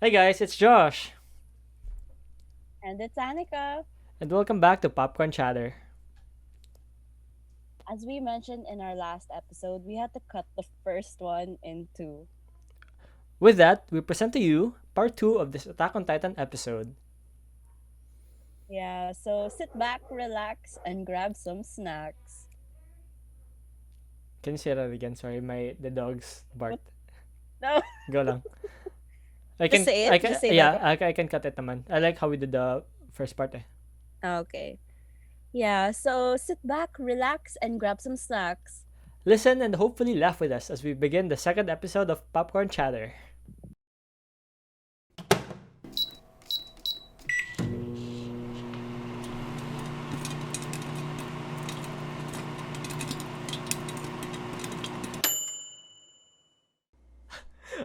Hey guys, it's Josh, And it's Anica. and welcome back to Popcorn Chatter. As we mentioned in our last episode, we had to cut the first one in two. With that, we present to you part 2 of this Attack on Titan episode. Yeah, so sit back, relax, and grab some snacks. Can you say that again? Sorry, the dogs What? barked. No, Go lang. just say it. Just say that one. I can cut it naman. I like how we did the first part eh. Okay. Yeah, so sit back, relax, and grab some snacks. Listen and hopefully laugh with us as we begin the second episode of Popcorn Chatter.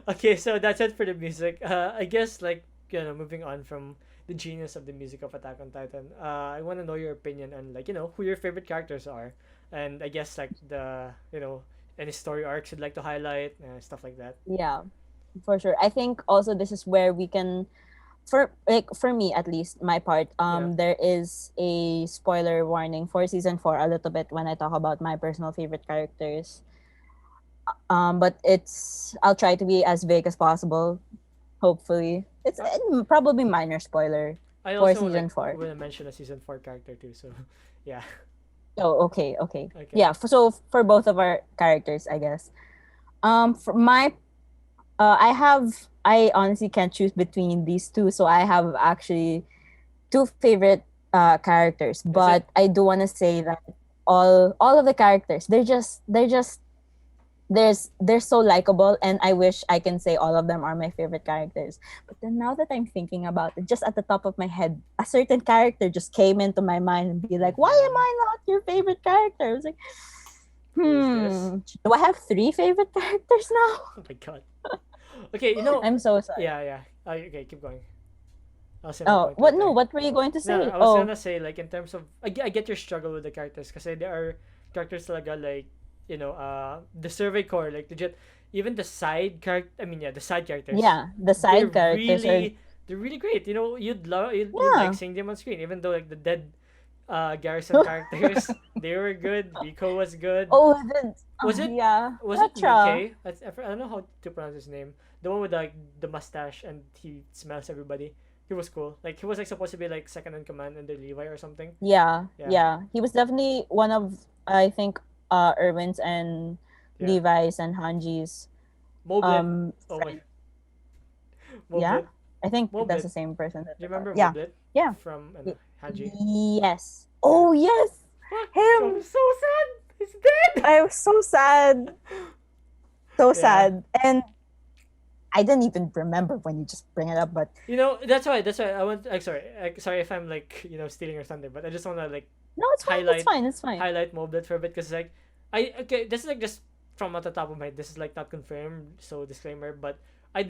Okay, so that's it for the music. I guess moving on from the genius of the music of Attack on Titan. I want to know your opinion on who your favorite characters are, and I guess like the any story arcs you'd like to highlight, stuff like that. Yeah, for sure. I think also this is where we can for me at least my part Yeah. there is a spoiler warning for season 4 a little bit when I talk about my personal favorite characters. But I'll try to be as vague as possible. Hopefully, it's Uh, probably minor spoiler I for also season 4. want to mention a season 4 character too. So, yeah. Oh, okay, okay, Okay. yeah. So for both of our characters, I guess. For my, I honestly can't choose between these two, so I have actually two favorite characters. Is it But I do want to say that all of the characters, they're just they're so likable, and I wish I can say all of them are my favorite characters. But then now that I'm thinking about it, just at the top of my head, a certain character just came into my mind and be like, why am Mhm. I not your favorite character? I was like, Who is this? do I have three favorite characters now? Oh my god. Okay, I'm so sorry. yeah. Okay, keep going. I'll say my Oh, point what? right No, there. what were you going to No, say? I was Oh, gonna say like in terms of I get your struggle with the characters because there are characters talaga like the survey core like legit even the side character I mean yeah the side characters yeah, the they're side characters are, they're really great. You'd like yeah. seeing them on screen even though like the dead Garrison characters they were good. Rico was good. Oh, Was it yeah, was it Petra. Nikkei? I don't know how to pronounce his name. The one with like the mustache and he smells everybody. He was cool. Like he was like supposed to be like second in command under Levi or something. Yeah, Yeah, yeah. He was definitely one of, I think, Irwin's and yeah. Levi's and Hanji's Moblet. Oh my, friend. Yeah, Moblet. I think that's Moblet. the same person Do that you we're talking. remember Yeah, Moblet yeah. from Y- Hanji? Yes. Yeah. Oh yes, Fuck. I'm him. so sad. He's dead. I was so sad, so Yeah. sad, and I didn't even remember when you just bring it up. But That's why. That's why I want. Sorry if I'm like stealing your thunder, but I just wanna like no, it's fine. It's highlight fine. It's fine. Moblet for a bit because like I okay this is like just from at the top of my head. This is like not confirmed, so disclaimer. But I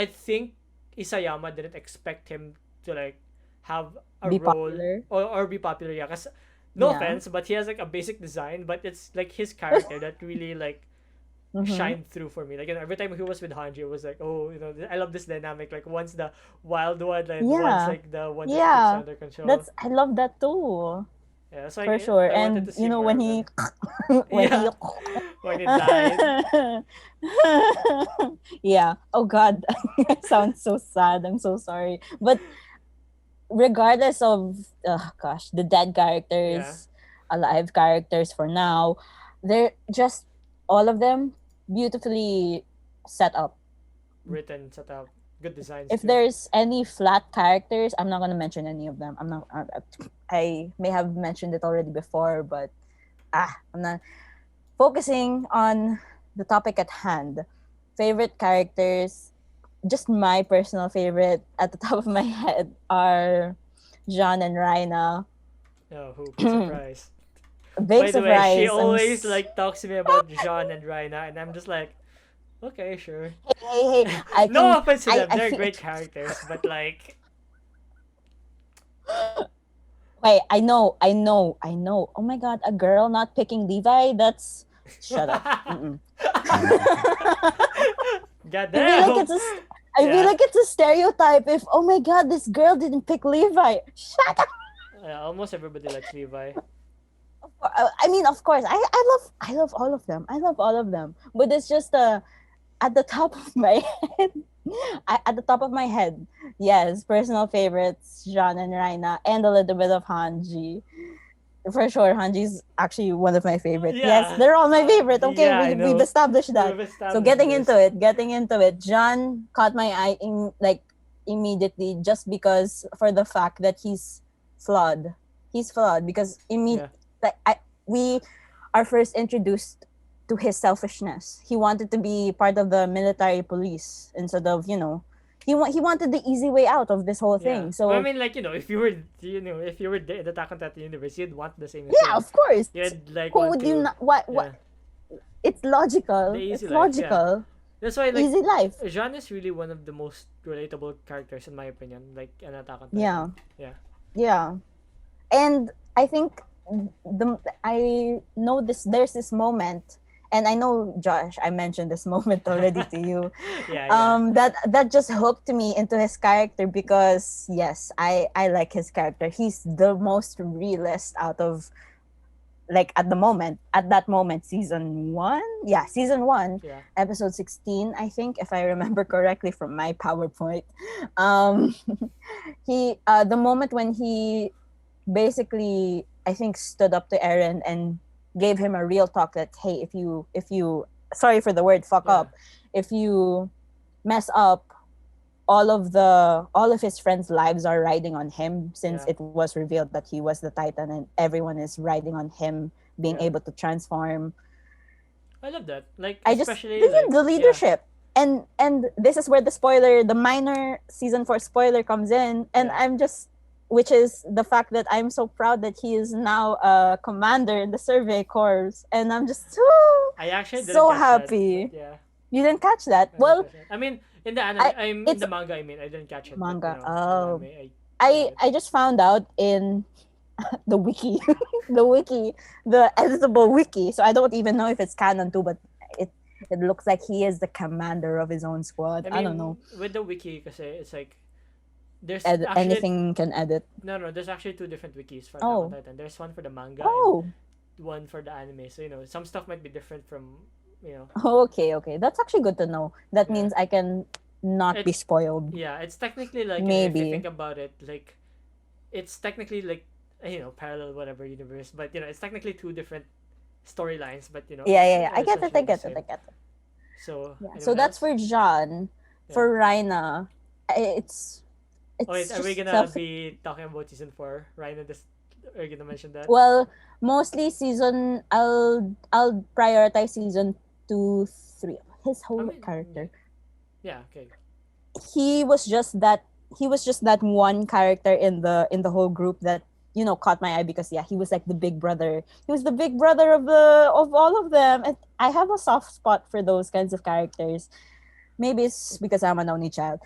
think Isayama didn't expect him to like have a Be role popular. or be popular. Yeah, cause no Yeah. offense, but he has like a basic design, but it's like his character that really like Mm-hmm. shined through for me. Like every time he was with Hanji, it was like, oh, I love this dynamic. Like once the wild one and once Yeah. like the one that keeps Yeah. under control. That's I love that too. Yeah, so For sure. I wanted And to see more when of he him. when he Yeah, when he died. yeah. Oh god. It sounds so sad. I'm so sorry. But regardless of gosh, the dead Yeah, characters, alive characters for now, they're just all of them beautifully set up. written, set up, good designs If too. there's any flat characters, I'm not gonna mention any of them. I'm not. I may have mentioned it already before, but I'm not focusing on the topic at hand. Favorite characters, just my personal favorite at the top of my head are John and Raina. Oh, who? Big surprise. Big By the way, she surprise. always like talks to me about Jean and Rina, and I'm just like, okay, sure. Hey, I No can. offense to them, I they're feel. great characters, but like, Wait, I know. Oh my god, a girl not picking Levi? That's shut up. Mm-mm. I feel like goddamn. it's a, I feel Yeah. like it's a stereotype. If oh my god, this girl didn't pick Levi. Shut up. Almost everybody likes Levi. I mean, of course, I love all of them. I love all of them. But it's just at the top of my head. At the top of my head, yes, personal favorites, Jean and Raina, and a little bit of Hanji. For sure, Hanji's actually one of my favorite. Yes, Yeah. they're all my favorite. Okay, Yeah, I we've know. established that. We've So established this. getting into it, John caught my eye immediately just because for the fact that he's flawed. He's flawed because Yeah. we are first introduced to his selfishness. He wanted to be part of the military police instead of he wanted the easy way out of this whole Yeah. thing. Well, I So mean, like, if you were in the Attack on Titan universe, you'd want the same yeah, thing. of course. You'd like Who want would you to, not? What? yeah, It's the logical. easy It's life. Yeah. logical. That's why, like, Easy life. Jean is really one of the most relatable characters in my opinion. Like, an Attack on Titan. Yeah. Yeah. Yeah. And I think I know this. There's this moment, and I know Josh. I mentioned this moment already to you. Yeah. Yeah. That just hooked me into his character because yes, I like his character. He's the most realist out of like at that moment season 1. Yeah, season 1, Yeah. episode 16, I think, if I remember correctly from my PowerPoint. Um he the moment when he basically I think stood up to Eren and gave him a real talk that hey, if you sorry for the word fuck Yeah. up, if you mess up, all of his friends' lives are riding on him since Yeah. it was revealed that he was the Titan and everyone is riding on him being Yeah. able to transform. I love that. Like, I just especially this is like, the yeah. leadership. And this is where the minor season 4 spoiler comes in, and Yeah. I'm just which is the fact that I'm so proud that he is now a commander in the survey corps, and I'm just I actually didn't so catch happy. that. Yeah. You didn't catch that? I didn't Well, catch it. I mean, in the anime, I I'm in it's the manga. I mean, I didn't catch it. manga. But, Oh, in the anime, I I got it. I just found out in the wiki, the editable wiki. So I don't even know if it's canon too, but it looks like he is the commander of his own squad. I I don't mean, know. with the wiki, kasi it's like there's actually Anything can edit. no. There's actually two different wikis for Attack Oh. on Titan. There's one for the manga Oh, and one for the anime. So some stuff might be different from you know. okay. That's actually good to know. That Yeah. means I can not be It's spoiled. yeah. It's technically like if you Maybe. think about it, like it's technically like parallel whatever universe, but it's technically two different storylines. But Yeah. I it's get it. essentially the same. I get it. So Yeah. So anyone that's else? for John. Yeah. For Raina, it's Oh wait, are we just gonna be talking about season 4? Ryan, are you gonna mention that? well, mostly season. I'll prioritize season 2, 3. His whole I mean, character. Yeah. Okay. He was just that. He was just that one character in the whole group that caught my eye because he was like the big brother. He was the big brother of all of them, and I have a soft spot for those kinds of characters. Maybe it's because I'm an only child,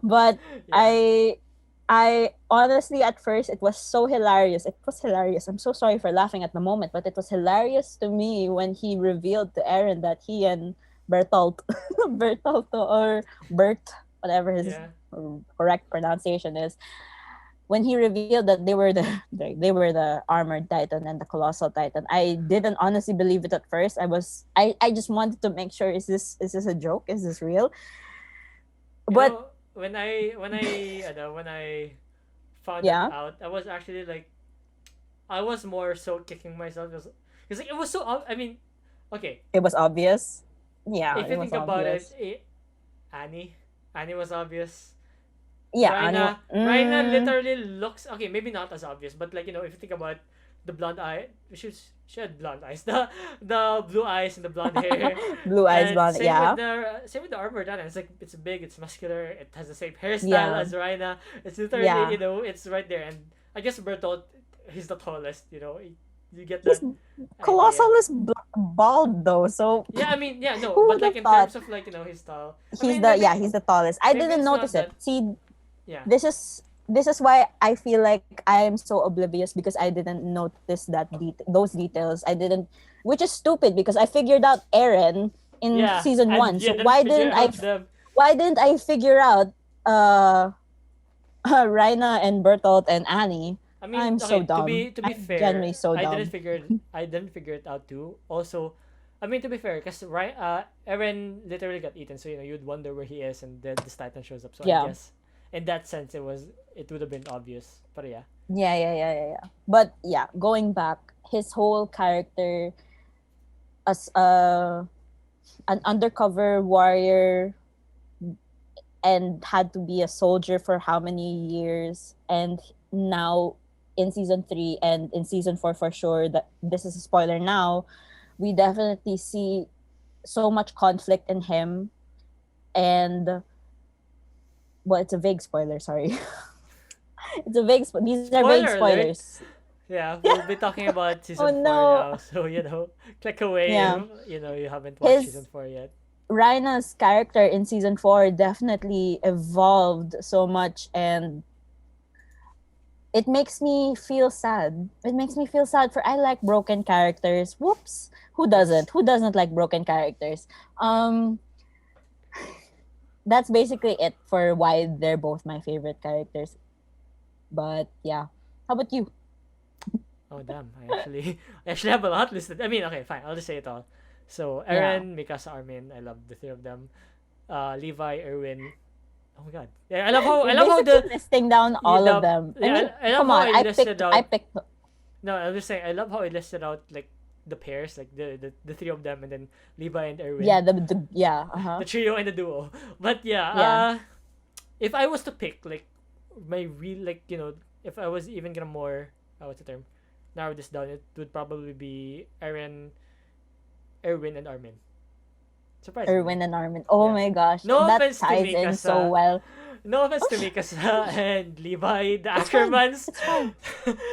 but Yeah. I honestly at first it was so hilarious. It was hilarious. I'm so sorry for laughing at the moment, but it was hilarious to me when he revealed to Aaron that he and Bertolt, Bertolto or Bert, whatever his Yeah. correct pronunciation is, when he revealed that they were they were the armored titan and the colossal titan. I didn't honestly believe it at first. I just wanted to make sure is this a joke? Is this real? But when I found yeah, it out, I was actually like, I was more so kicking myself because like it was so I mean, okay, it was obvious. Yeah, if it you was think about it, obvious. Annie was obvious. Yeah, Raina literally looks okay. Maybe not as obvious, but like if you think about the blonde eye, she had blonde eyes. The blue eyes and the blonde hair. blue eyes, And blonde. Yeah, same with the armor done. It's big, it's muscular, it has the same hairstyle Yeah. as Raina. It's literally Yeah. it's right there. And I guess Bertolt, he's the tallest. You get he's that colossal idea. is bald though, so Yeah, I mean, yeah, no, who but would like have in thought? terms of like his style. I He's mean, he's the tallest. I maybe didn't it's not notice it. that. See, Yeah, this is why I feel like I'm so oblivious because I didn't notice those details. I didn't, which is stupid because I figured out Eren in yeah, season and 1. you So didn't why figure didn't I? out them. Why didn't I figure out uh Raina and Bertolt and Annie? I mean, I'm so okay, dumb. to be I'm genuinely fair, so dumb. I didn't figure it out too. Also, I mean to be fair, because right, Eren literally got eaten, so you'd wonder where he is, and then this Titan shows up. So I Yeah. guess in that sense, it would have been obvious. But yeah, Yeah. But yeah, going back, his whole character as an undercover warrior and had to be a soldier for how many years, and now in season 3 and in season 4 for sure, that this is a spoiler now, we definitely see so much conflict in him. And well, it's a vague spoiler, sorry. It's a these are vague spoiler alert. spoilers. Yeah, we'll be talking about Oh season 4 no. now. So click away if Yeah. you haven't watched season His 4 yet. Raina's character in season 4 definitely evolved so much, and it makes me feel sad. It makes me feel sad, for I like broken characters. Whoops. Who Oops. doesn't? Who doesn't like broken characters? That's basically it for why they're both my favorite characters. But yeah. How about you? Oh damn! I actually have a lot listed. I mean, okay, fine. I'll just say it all. So Yeah. Eren, Mikasa, Armin. I love the three of them. Levi, Erwin. Oh my god. Yeah, I You're love how basically listing down all of the them. I yeah mean, I love come how on. I listed I out. picked No, I was just saying I love how I listed out like the pairs, like the three of them, and then Levi and Erwin, yeah, the yeah, uh-huh. the trio and the duo. But yeah, Yeah. if I was to pick like my real if I was even gonna more what's the term narrow this down, it would probably be Erwin and Armin. Surprisingly, Erwin and Armin. Oh yeah. my gosh. No That offense to ties in so Mikasa. well. No offense Oh, to Mikasa and Levi, the it's fine. Ackermans. It's fine.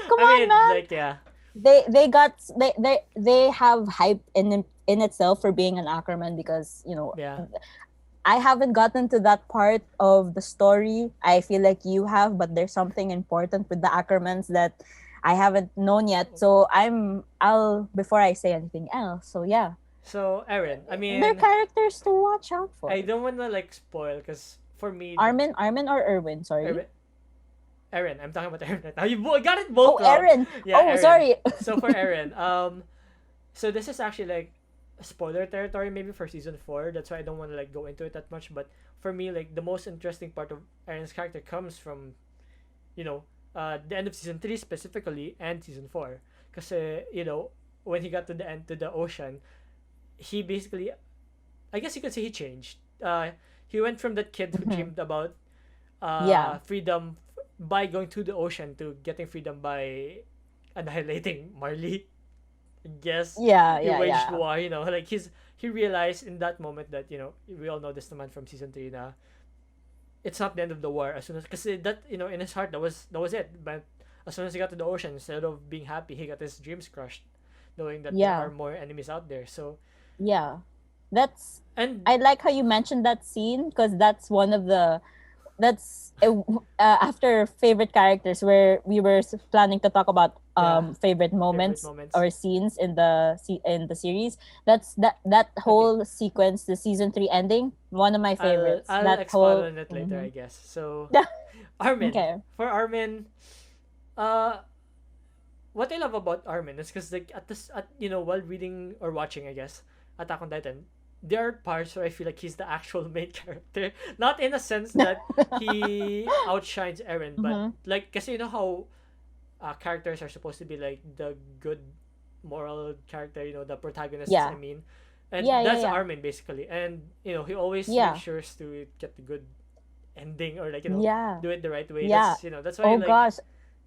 Come I on, mean, man. like, yeah. They have hype in itself for being an Ackerman, because Yeah. I haven't gotten to that part of the story. I feel like you have, but there's something important with the Ackermans that I haven't known yet. So I'll before I say anything else. So yeah, So, Aaron, I they're mean, characters to watch out for. I don't want to, like, spoil because for me, Armin or Erwin? Sorry. Aaron, Aaron, I'm talking about Aaron right now. You got it Oh, both wrong. Aaron. Yeah, Oh, Aaron. sorry. So, for Aaron, so this is actually, like, spoiler territory maybe for season 4. That's why I don't want to, like, go into it that much. But for me, like, the most interesting part of Aaron's character comes from you know, the end of season 3 specifically and season 4. Because, when he got to the end, to the ocean, he basically, I guess you could say he changed. He went from that kid who Mhm. dreamed about Yeah. freedom by going to the ocean to getting freedom by annihilating Marley. I guess he waged Yeah. war, like he realized in that moment that, we all know this man from season 3 na it's not the end of the war as soon as because that in his heart that was it, but as soon as he got to the ocean, instead of being happy, he got his dreams crushed, knowing that there are Yeah. more enemies out there. So Yeah. That's and I like how you mentioned that scene, because that's one of the that's after favorite characters, where we were planning to talk about yeah, favorite favorite moments moments. or scenes in the series. That's that Okay, whole sequence, the season 3 ending, one of my favorites. I'll That expound whole on it later, I mhm. guess. So Armin, Okay. for Armin, uh what I love about Armin is because, like, while reading or watching, I guess, Attack on Titan, there are parts where I feel like he's the actual main character. Not in a sense that he outshines Eren, but Mhm. like, because you know how characters are supposed to be like the good moral character, the protagonists, I Yeah. mean. And that's Yeah. Armin basically. And he always makes Yeah. sure to get the good ending, or like, Yeah. do it the right way. Yeah. That's why, Oh like, gosh.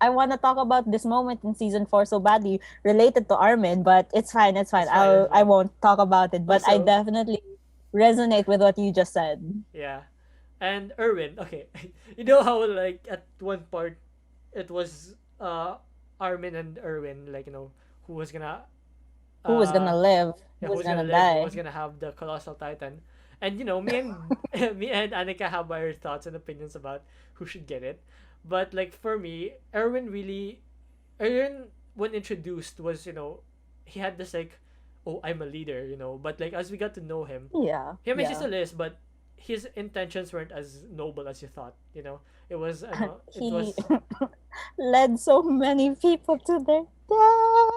I want to talk about this moment in season 4 so badly, related to Armin, but it's fine. It's fine. it's fine, it's I fine. won't talk about it, but I Also, definitely resonate with what you just said. yeah. And Erwin, okay. You know how, like, at one part it was Armin and Erwin, like, who was gonna Who was uh gonna live? yeah, Who who was was gonna gonna live, who die? was gonna have the colossal titan. And me and me and Anika have our thoughts and opinions about who should get it. But, like, for me, Erwin, when introduced, was, he had this, like, oh, I'm a leader, but, like, as we got to know him, Yeah. he mentions Yeah. a list, but his intentions weren't as noble as you thought. It was it He was led so many people to their death.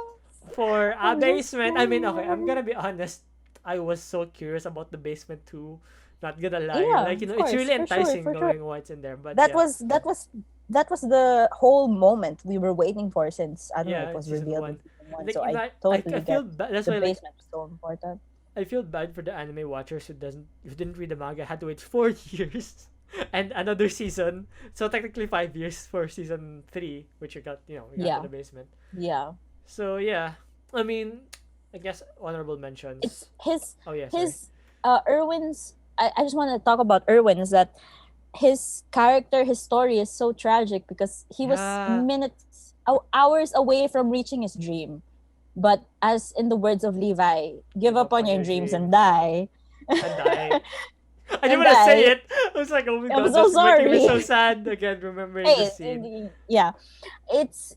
for a I'm just basement. I mean, okay, I'm sad. gonna be honest. I was so curious about the basement too. Not gonna lie, Yeah, like of it's course, really for sure, enticing for sure. knowing what's in there. But That yeah, was that was that was the whole moment we were waiting for since I don't know it yeah, was season revealed in one. season one. Like So I even I totally feel get bad. That's the why like basement was so important. I feel bad for the anime watchers who didn't read the manga, had to wait 4 years and another season. So technically 5 years for season three, which we got to Yeah, the basement. yeah. So yeah, I mean, I guess honorable It's mentions. his Oh yeah, sorry. his Erwin's. I just want to talk about Erwin is that his character, his story is so tragic because he was Yeah, minutes, hours away from reaching his dream. But as in the words of Levi, give give up up on on your your dreams and dreams die. and die. I didn't And want to say die. it. I was like, oh my I'm god, so that's making me sorry. so sad again remembering the Hey, scene. yeah, it's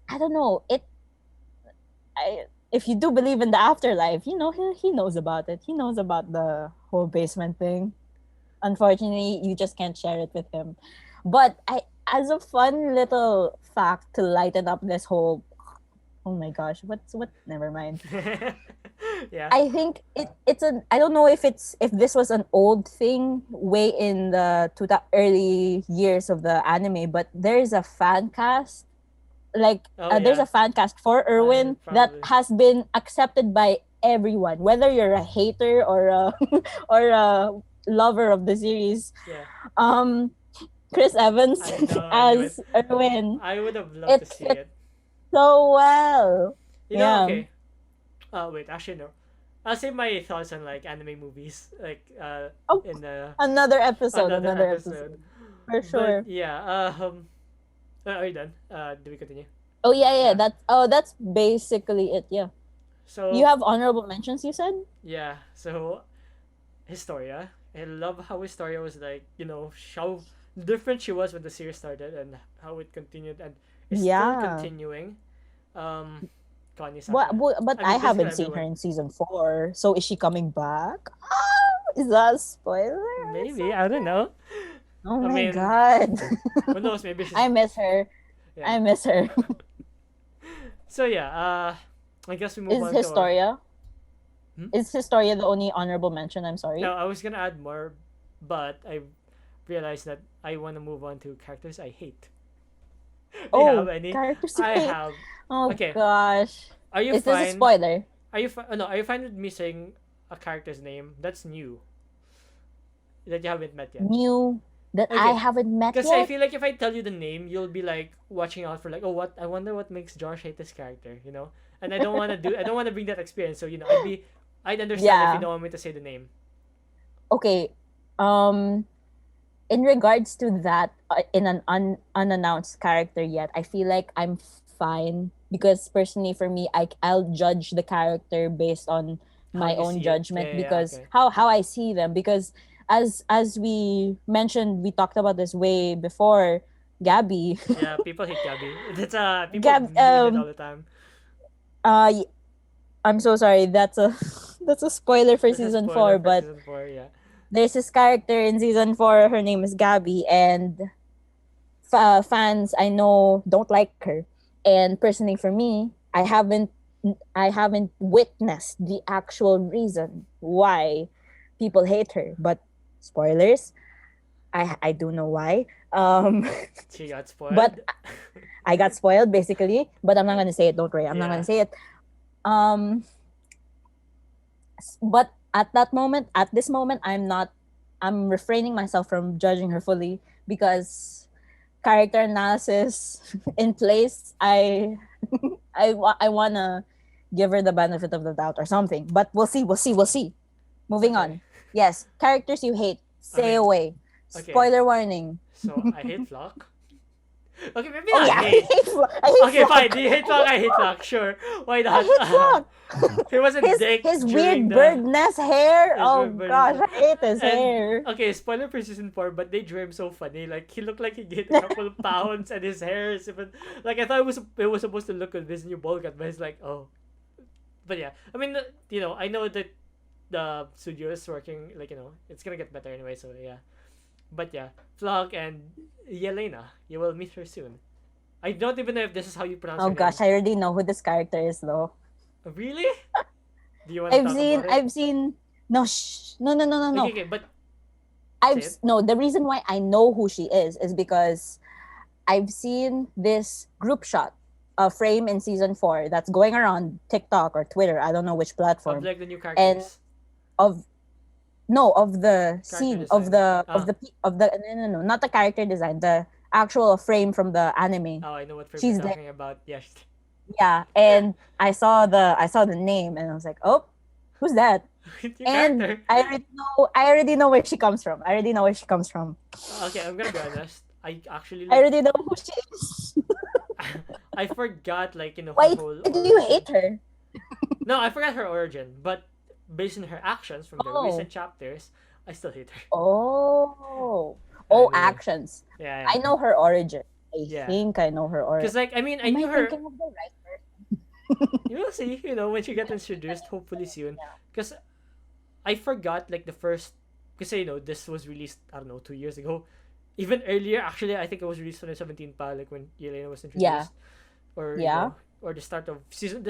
I don't know it. If you do believe in the afterlife, he knows about it. He knows about the whole basement thing. Unfortunately, you just can't share it with him. But as a fun little fact to lighten up this whole, oh my gosh, what? Never mind. Yeah. I think it's an I don't know if this was an old thing way in the early years of the anime, but there is a fan cast Oh there's yeah. a fan cast for Erwin that Probably. has been accepted by everyone, whether you're a hater or a or a lover of the series. Yeah. Um, Chris Evans I know. I knew it. as Erwin, I would have loved to it see fits it. so well. Yeah. Okay. Wait. Actually, no. I'll save my thoughts on like anime movies, like Oh, in another episode, another another episode. episode for But sure. yeah. Are you done? Do we continue? Oh yeah, yeah. Yeah. That's basically it. Yeah. You So have honorable mentions. You said. yeah. So Historia. I love how Historia was like, how different she was when the series started and how it continued and is still Yeah. continuing. Um, Connie What, Sasha. but I I mean, basically haven't seen her everyone. in season 4. So is she coming back? Ah, is that a spoiler or Maybe, I don't something? know. Oh I my mean, god. who knows? Maybe she's. I miss her. Yeah. I miss her. So, yeah, I guess we move Is on to our. Historia? Hmm? Is Historia the only honorable mention? I'm sorry. No, I was gonna add more, but I realized that I want to move on to characters I hate. Do you have Oh, any? characters you I hate. have. Oh Okay. gosh. Are you Is this a fine? spoiler? No, are you fine with me saying a character's name that's new that you haven't met yet? New that I Okay, haven't met because I yet? feel like if I tell you the name, you'll be like watching out for like, oh, what? I wonder what makes Josh hate this character, And I don't want to I don't want to bring that experience. So I'd understand if you Yeah. don't want me to say the name. Okay. Um in regards to that in an unannounced character yet, I feel like I'm fine because personally for me I'll judge the character based on How my you own see it? judgment Yeah, because okay. how I see them because as we mentioned we talked about this way before Gabby. Yeah, people hate Gabby. That's people Gab meme it all the time. uh I'm so sorry that's a that's a spoiler for That's a season spoiler 4 for but season 4. Yeah. there's this character in season 4 her name is Gabby and fans I know don't like her. And personally for me, I haven't witnessed the actual reason why people hate her. But spoilers, I do know why. She got But spoiled. I got spoiled basically. But I'm not gonna say it. Don't worry, I'm not Yeah. gonna say it. Um, but at this moment, I'm refraining myself from judging her fully because character analysis in place, I wanna give her the benefit of the doubt or something. But we'll see. Moving Okay. on. Yes, characters you hate. Say Okay. away. Okay. Spoiler warning. So I hate Flock. Okay, maybe Oh not yeah, hate. I hate Okay, fine. Flock. Do you hate Flock? I hate Flock. Sure. Why I not? hate Flock. He was a dick His during weird the. bird nest hair. His Oh bird- gosh, I hate his and hair. okay, spoiler for season 4, but they drew him so funny. Like he looked like he gained a couple of pounds, and his hair is even like I thought it was supposed to look with this new bowl cut, but it's like oh, but yeah. I mean, I know that the studio is working, like, it's gonna get better anyway. So yeah, but yeah, Flock and Yelena, you will meet her soon. I don't even know if this is how you pronounce Oh her name. gosh, I already know who this character is though. Really? Do you want to talk about it? I've seen. No, no, no, no, no, Okay, no. okay, but say it. No. The reason why I know who she is because I've seen this group shot, a frame in season 4 that's going around TikTok or Twitter. I don't know which Of platform. like the new And characters, of no of the character scene design. of the no, no, no, not the character design, the actual frame from the anime. Oh, I know what frame you're She's there. talking about. Yes. Yeah, and I saw the name and I was like, oh, who's that? New And character. I already know where she comes from. I already know where she comes from. Okay, I'm gonna be honest. I actually I like. already know who she is. I forgot, like, her Why whole do you origin. hate her? No, I forgot her origin, but based on her actions from the Oh. recent chapters, I still hate her. Oh. Oh, Anyway, actions. yeah, I yeah, know her origin. I yeah. think I know her origin. Because, like, I mean, I Am I knew her. thinking of the right person? You will see, when she gets introduced, hopefully soon. Because I forgot, like, the first. Because, this was released, I don't know, 2 years ago. Even earlier, actually, I think it was released 2017 pa, like when Yelena was Yeah. introduced. Or, Yeah. or the start of season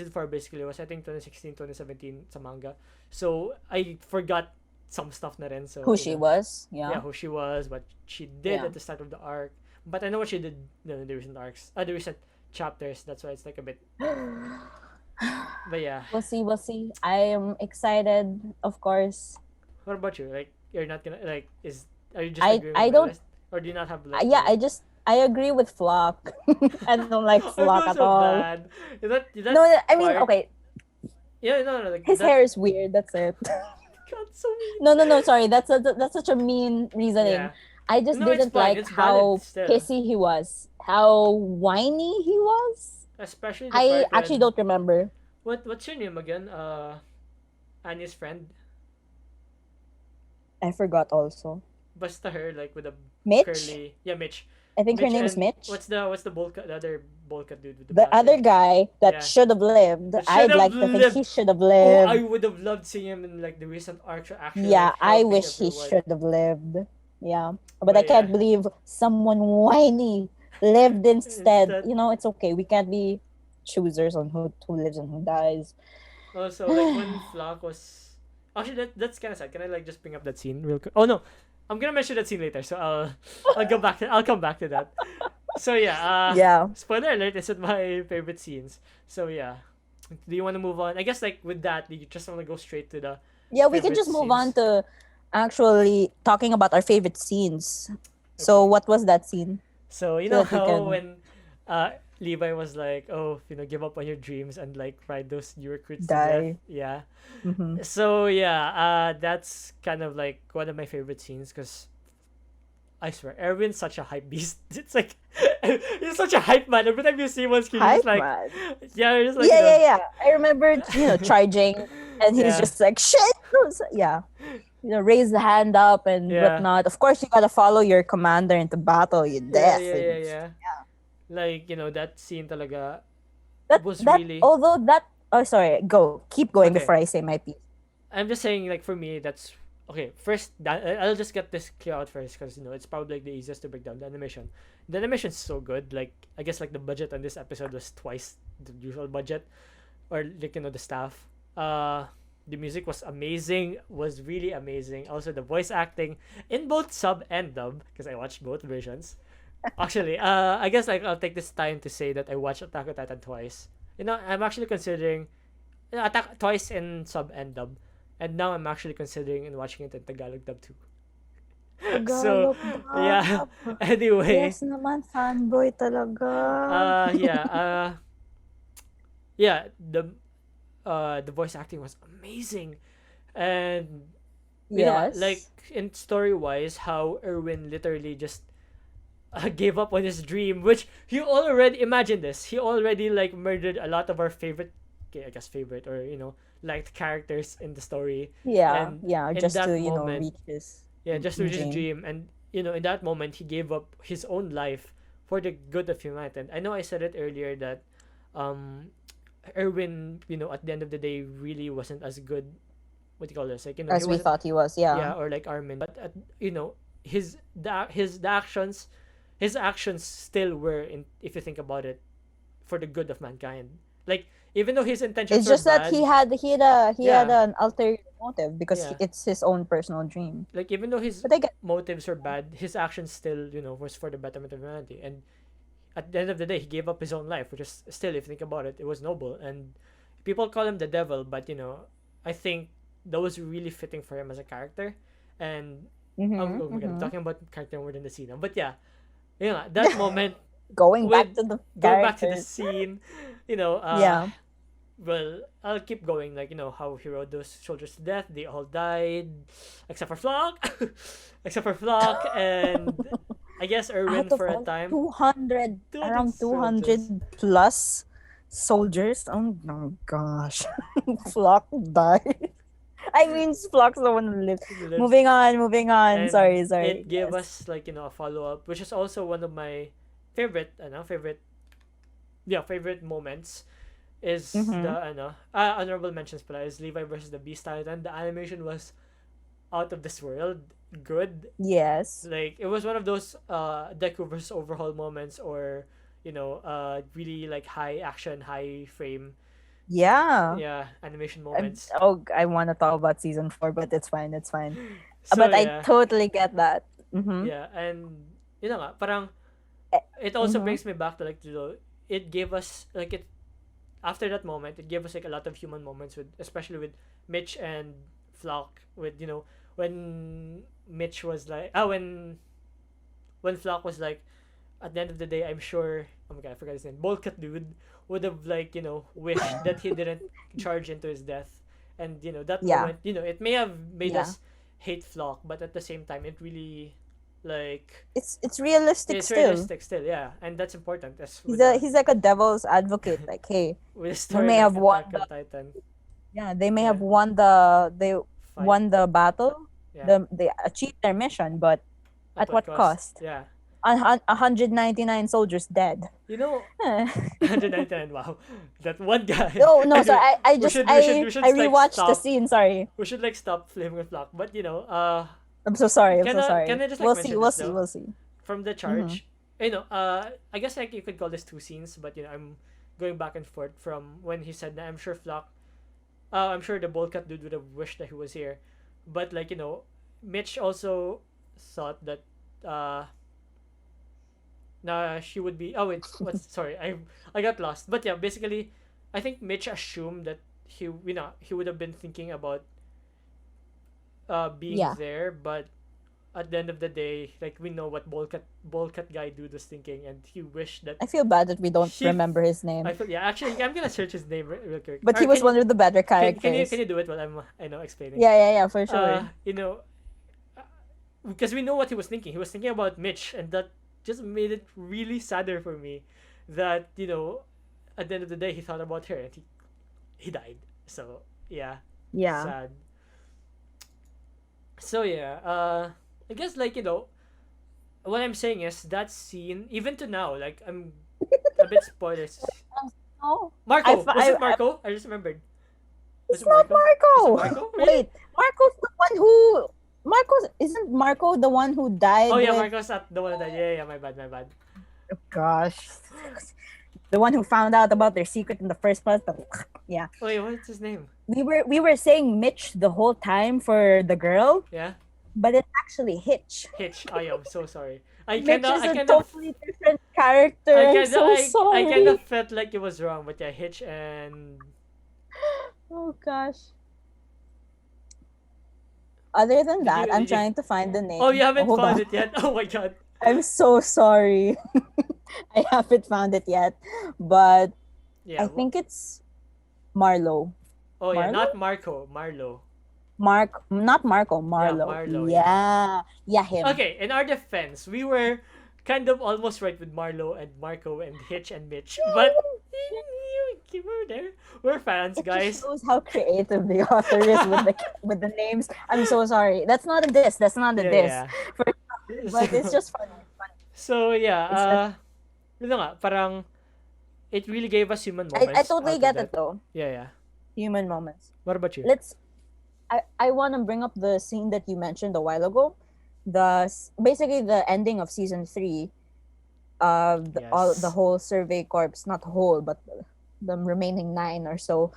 4 basically was, I think, 2016, 2017 sa manga. So, I forgot some stuff na rin. So, Who she was. yeah, Yeah. who she was, what she did Yeah. at the start of the arc. But I know what she did, in the recent arcs, the recent chapters. That's why it's like a bit. But yeah, We'll see. We'll see. I am excited, of course. what about you? Like, you're not gonna like are you just agreeing with I my don't. list, or do you not have like Yeah. I agree with Flock. I don't like I Flock feel at so all. bad. Is that No, I mean, part? okay. Yeah, no, like His that. hair is weird. That's it. God, so mean. No, no, no. Sorry, that's such a mean reasoning. Yeah, I just no, it's didn't fine. like It's valid how still, pissy he was, how whiny he was. especially the I part actually when don't remember. what's your name again? Anya's friend. I forgot also. Basta her, like, with a Mitch. curly, yeah, Mitch. I think her Mitch name is and Mitch. what's the bowl cut, the other bowl cut dude with the The black other hair? guy that Yeah. should have lived. That should I'd have like to think lived. he should have Oh, I lived. would have loved seeing him in, like, the recent arc, actually, Yeah, like, I helping wish he everyone. should have lived. Yeah. But I But yeah, can't believe someone whiny lived instead. instead, It's okay. We can't be choosers on who lives and who dies. also, like, when Flock was actually, that's kind of sad. Can I, like, just bring up that scene real quick? Oh no, I'm gonna mention that scene later, so I'll come back to that. So yeah, Yeah. spoiler alert, it's one of my favorite scenes. So yeah, do you want to move on? I guess, like, with that, you just want to go straight to the Yeah, we can favorite just move on scenes. to actually talking about our favorite scenes. So, Okay. what was that scene? So you So know that we how can. when Levi was like, "Oh, give up on your dreams and, like, ride those new recruits to death." Die. Yeah. Mm-hmm. So yeah, that's kind of like one of my favorite scenes because I swear, Erwin's such a hype beast. It's like he's such a hype man. Every time you see him on screen, he's Hype just like, man. yeah, he's just like, Yeah, yeah, yeah. I remember, charging, and he's yeah, just like, shit. Yeah. Raise the hand up and yeah, whatnot. Of course, you gotta follow your commander into battle. You yeah, death. yeah, yeah, And yeah. Like, that scene talaga that was that really although that. Oh, sorry. Keep going okay. before I say my piece. I'm just saying, like, for me, that's okay. First, I'll just get this clear out first because it's probably, like, the easiest to break down the animation. The animation's so good. Like, I guess, like, the budget on this episode was twice the usual budget, or, like, the staff. The music was amazing. Was really amazing. Also, the voice acting in both sub and dub because I watched both versions. Actually, I guess, like, I'll take this time to say that I watched Attack on Titan twice. I'm actually considering Attack twice in sub and dub. And now I'm actually considering and watching it in Tagalog dub too. So, Tagalog yeah. dub. Anyway, Yes naman, fanboy talaga. yeah, yeah, the voice acting was amazing. And like, Yes. in story wise, how Erwin literally just gave up on his dream, which he already imagine this. He already, like, murdered a lot of our favorite, okay, I guess favorite, or liked characters in the story, Yeah, and yeah, in just that to, moment, reach his yeah, just to reach his dream. dream, and in that moment, he gave up his own life for the good of humanity. And I know I said it earlier that, um, Erwin, at the end of the day, really wasn't as good what do you call this? Like, he As we wasn't, thought he was. Yeah. yeah, or like Armin, but his the actions, his actions still were, in if you think about it, for the good of mankind. Like, even though his intentions It's were just that bad, he had yeah, an ulterior motive because yeah, it's his own personal dream. like even though his But I get. motives were bad, his actions still, was for the betterment of humanity. And at the end of the day, he gave up his own life, which is still, if you think about it, it was noble. And people call him the devil, but I think that was really fitting for him as a character. And oh my god, I'm Mm-hmm. talking about character more than the scene. But yeah, that moment Going with back to the going back to the characters. scene, Yeah. well, I'll keep going. Like, how he rode those soldiers to death. They all died, except for Flock, except for Flock, and I guess Erwin Out of for a all time. 200, 200 around soldiers. 200 plus soldiers. Oh my gosh. Flock died. I mean, Flock's the one who lived. Lives, Moving on, moving on. and Sorry, sorry. it gave Yes. us, like, a follow up, which is also one of my favorite, favorite moments. Is the Mm-hmm. honorable mentions pala is Levi versus the Beast Titan. The animation was out of this world good. Yes. Like, it was one of those Deku versus Overhaul moments, or really like high action, high frame, Yeah. yeah, animation moments. I want to talk about season 4, but it's fine. It's fine. So But I yeah, totally get that. Mm-hmm. yeah, and nga, parang it also Mm-hmm. brings me back to, like, it gave us, like, it after that moment, it gave us, like, a lot of human moments, with especially with Mitch and Flock, with when Mitch was like, when Flock was like, at the end of the day, I'm sure, oh my god, I forgot his name, Bolkat dude would have, like, wished that he didn't charge into his death. And that Yeah. moment, it may have made Yeah. us hate Flock, but at the same time, it really, like, It's realistic it's still. realistic still, yeah, and that's important, as He's with a he's like a devil's advocate. Like, hey, with a they story may like have won Attack the on Titan. yeah, they may Yeah, have they fight, won the battle. yeah, They achieved their mission, but at at what what cost? cost? Yeah, 199 soldiers dead. you know, Eh. 199. Wow, that one guy. No, no, sorry. I we just should we should we should I like rewatched the stop. scene. Sorry. We should like stop flaming with Flock. But I'm so sorry. I'm can so I sorry. can I just like We'll see. mention We'll this see. though? We'll see. From the Mm-hmm. charge, I guess, like, you could call this two scenes, but I'm going back and forth from when he said that I'm sure Flock, I'm sure the Bolkat dude would have wished that he was here, but, like, Mitch also thought that she would be. Oh wait, what's sorry, I got lost. But yeah, basically, I think Mitch assumed that he would have been thinking about being Yeah. there, but at the end of the day, like, we know what Bolkat guy dude was thinking, and he wished that I feel bad that we don't he. remember his I name, feel, yeah. Actually, I'm gonna search his name real quick. but Or he was can you one of the better can you characters. do it while I'm explaining? Yeah, yeah, yeah, for Uh, sure. you know, because we know what he was thinking. He was thinking about Mitch, and that just made it really sadder for me. That at the end of the day, he thought about her, and he died. So yeah, Yeah. sad. So yeah, I guess, like, what I'm saying is that scene, even to now, like, I'm a bit spoilers. Oh, Marco, was it Marco? I just remembered. Was it's it not Marco? Was it Marco. Marco? Really? Wait, Marco's the one who. Marco isn't Marco the one who died Oh yeah, with. Marco's not the one that. Yeah, my bad, my bad. Gosh, the one who found out about their secret in the first place. Yeah, Wait, what's his name? we were saying Mitch the whole time for the girl, Yeah, but it's actually Hitch. Hitch. Oh yeah, I'm so sorry. I Mitch kinda, is I a kinda, totally different character. I I'm kinda, so I kinda sorry. felt like it was wrong, but yeah, Hitch and Oh gosh. Other than did that, you I'm did you? trying to find the name. Oh, you haven't Hold found on. it yet. Oh my god. I'm so sorry. I haven't found it yet, but Yeah. I think it's Marlo. Oh yeah, Marlo? not Marco, Marlo. Not Marco, Yeah, Marlo. Marlo. Yeah. Yeah, yeah, him. Okay, in our defense, we were kind of almost right with Marlo and Marco and Hitch and Mitch, but you were there. We're fans, It guys. just shows how creative the author is with the names. I'm so sorry. That's not a diss. That's not a diss. Yeah, For- yeah. But it's just funny. So yeah, It's just, yun na nga, parang it really gave us human I moments totally out of get that. it though. Yeah, yeah. Human moments. What about you? Let's I want to bring up the scene that you mentioned a while ago. Basically the ending of season 3, the Yes. whole survey corps, not whole, but the remaining 9 or so,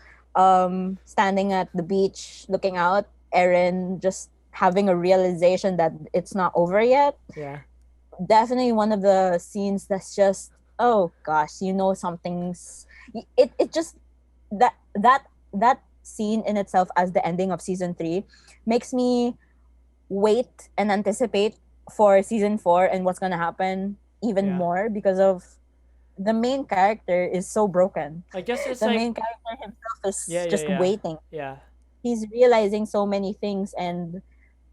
standing at the beach looking out, Erin just having a realization that it's not over yet. Yeah. Definitely one of the scenes that's just, oh gosh, something's, it just, that scene in itself as the ending of season 3 makes me wait and anticipate for season 4 and what's gonna happen even Yeah. more, because of the main character is so broken. I guess it's The like main character himself yeah, is yeah, just yeah. waiting. Yeah. He's realizing so many things, and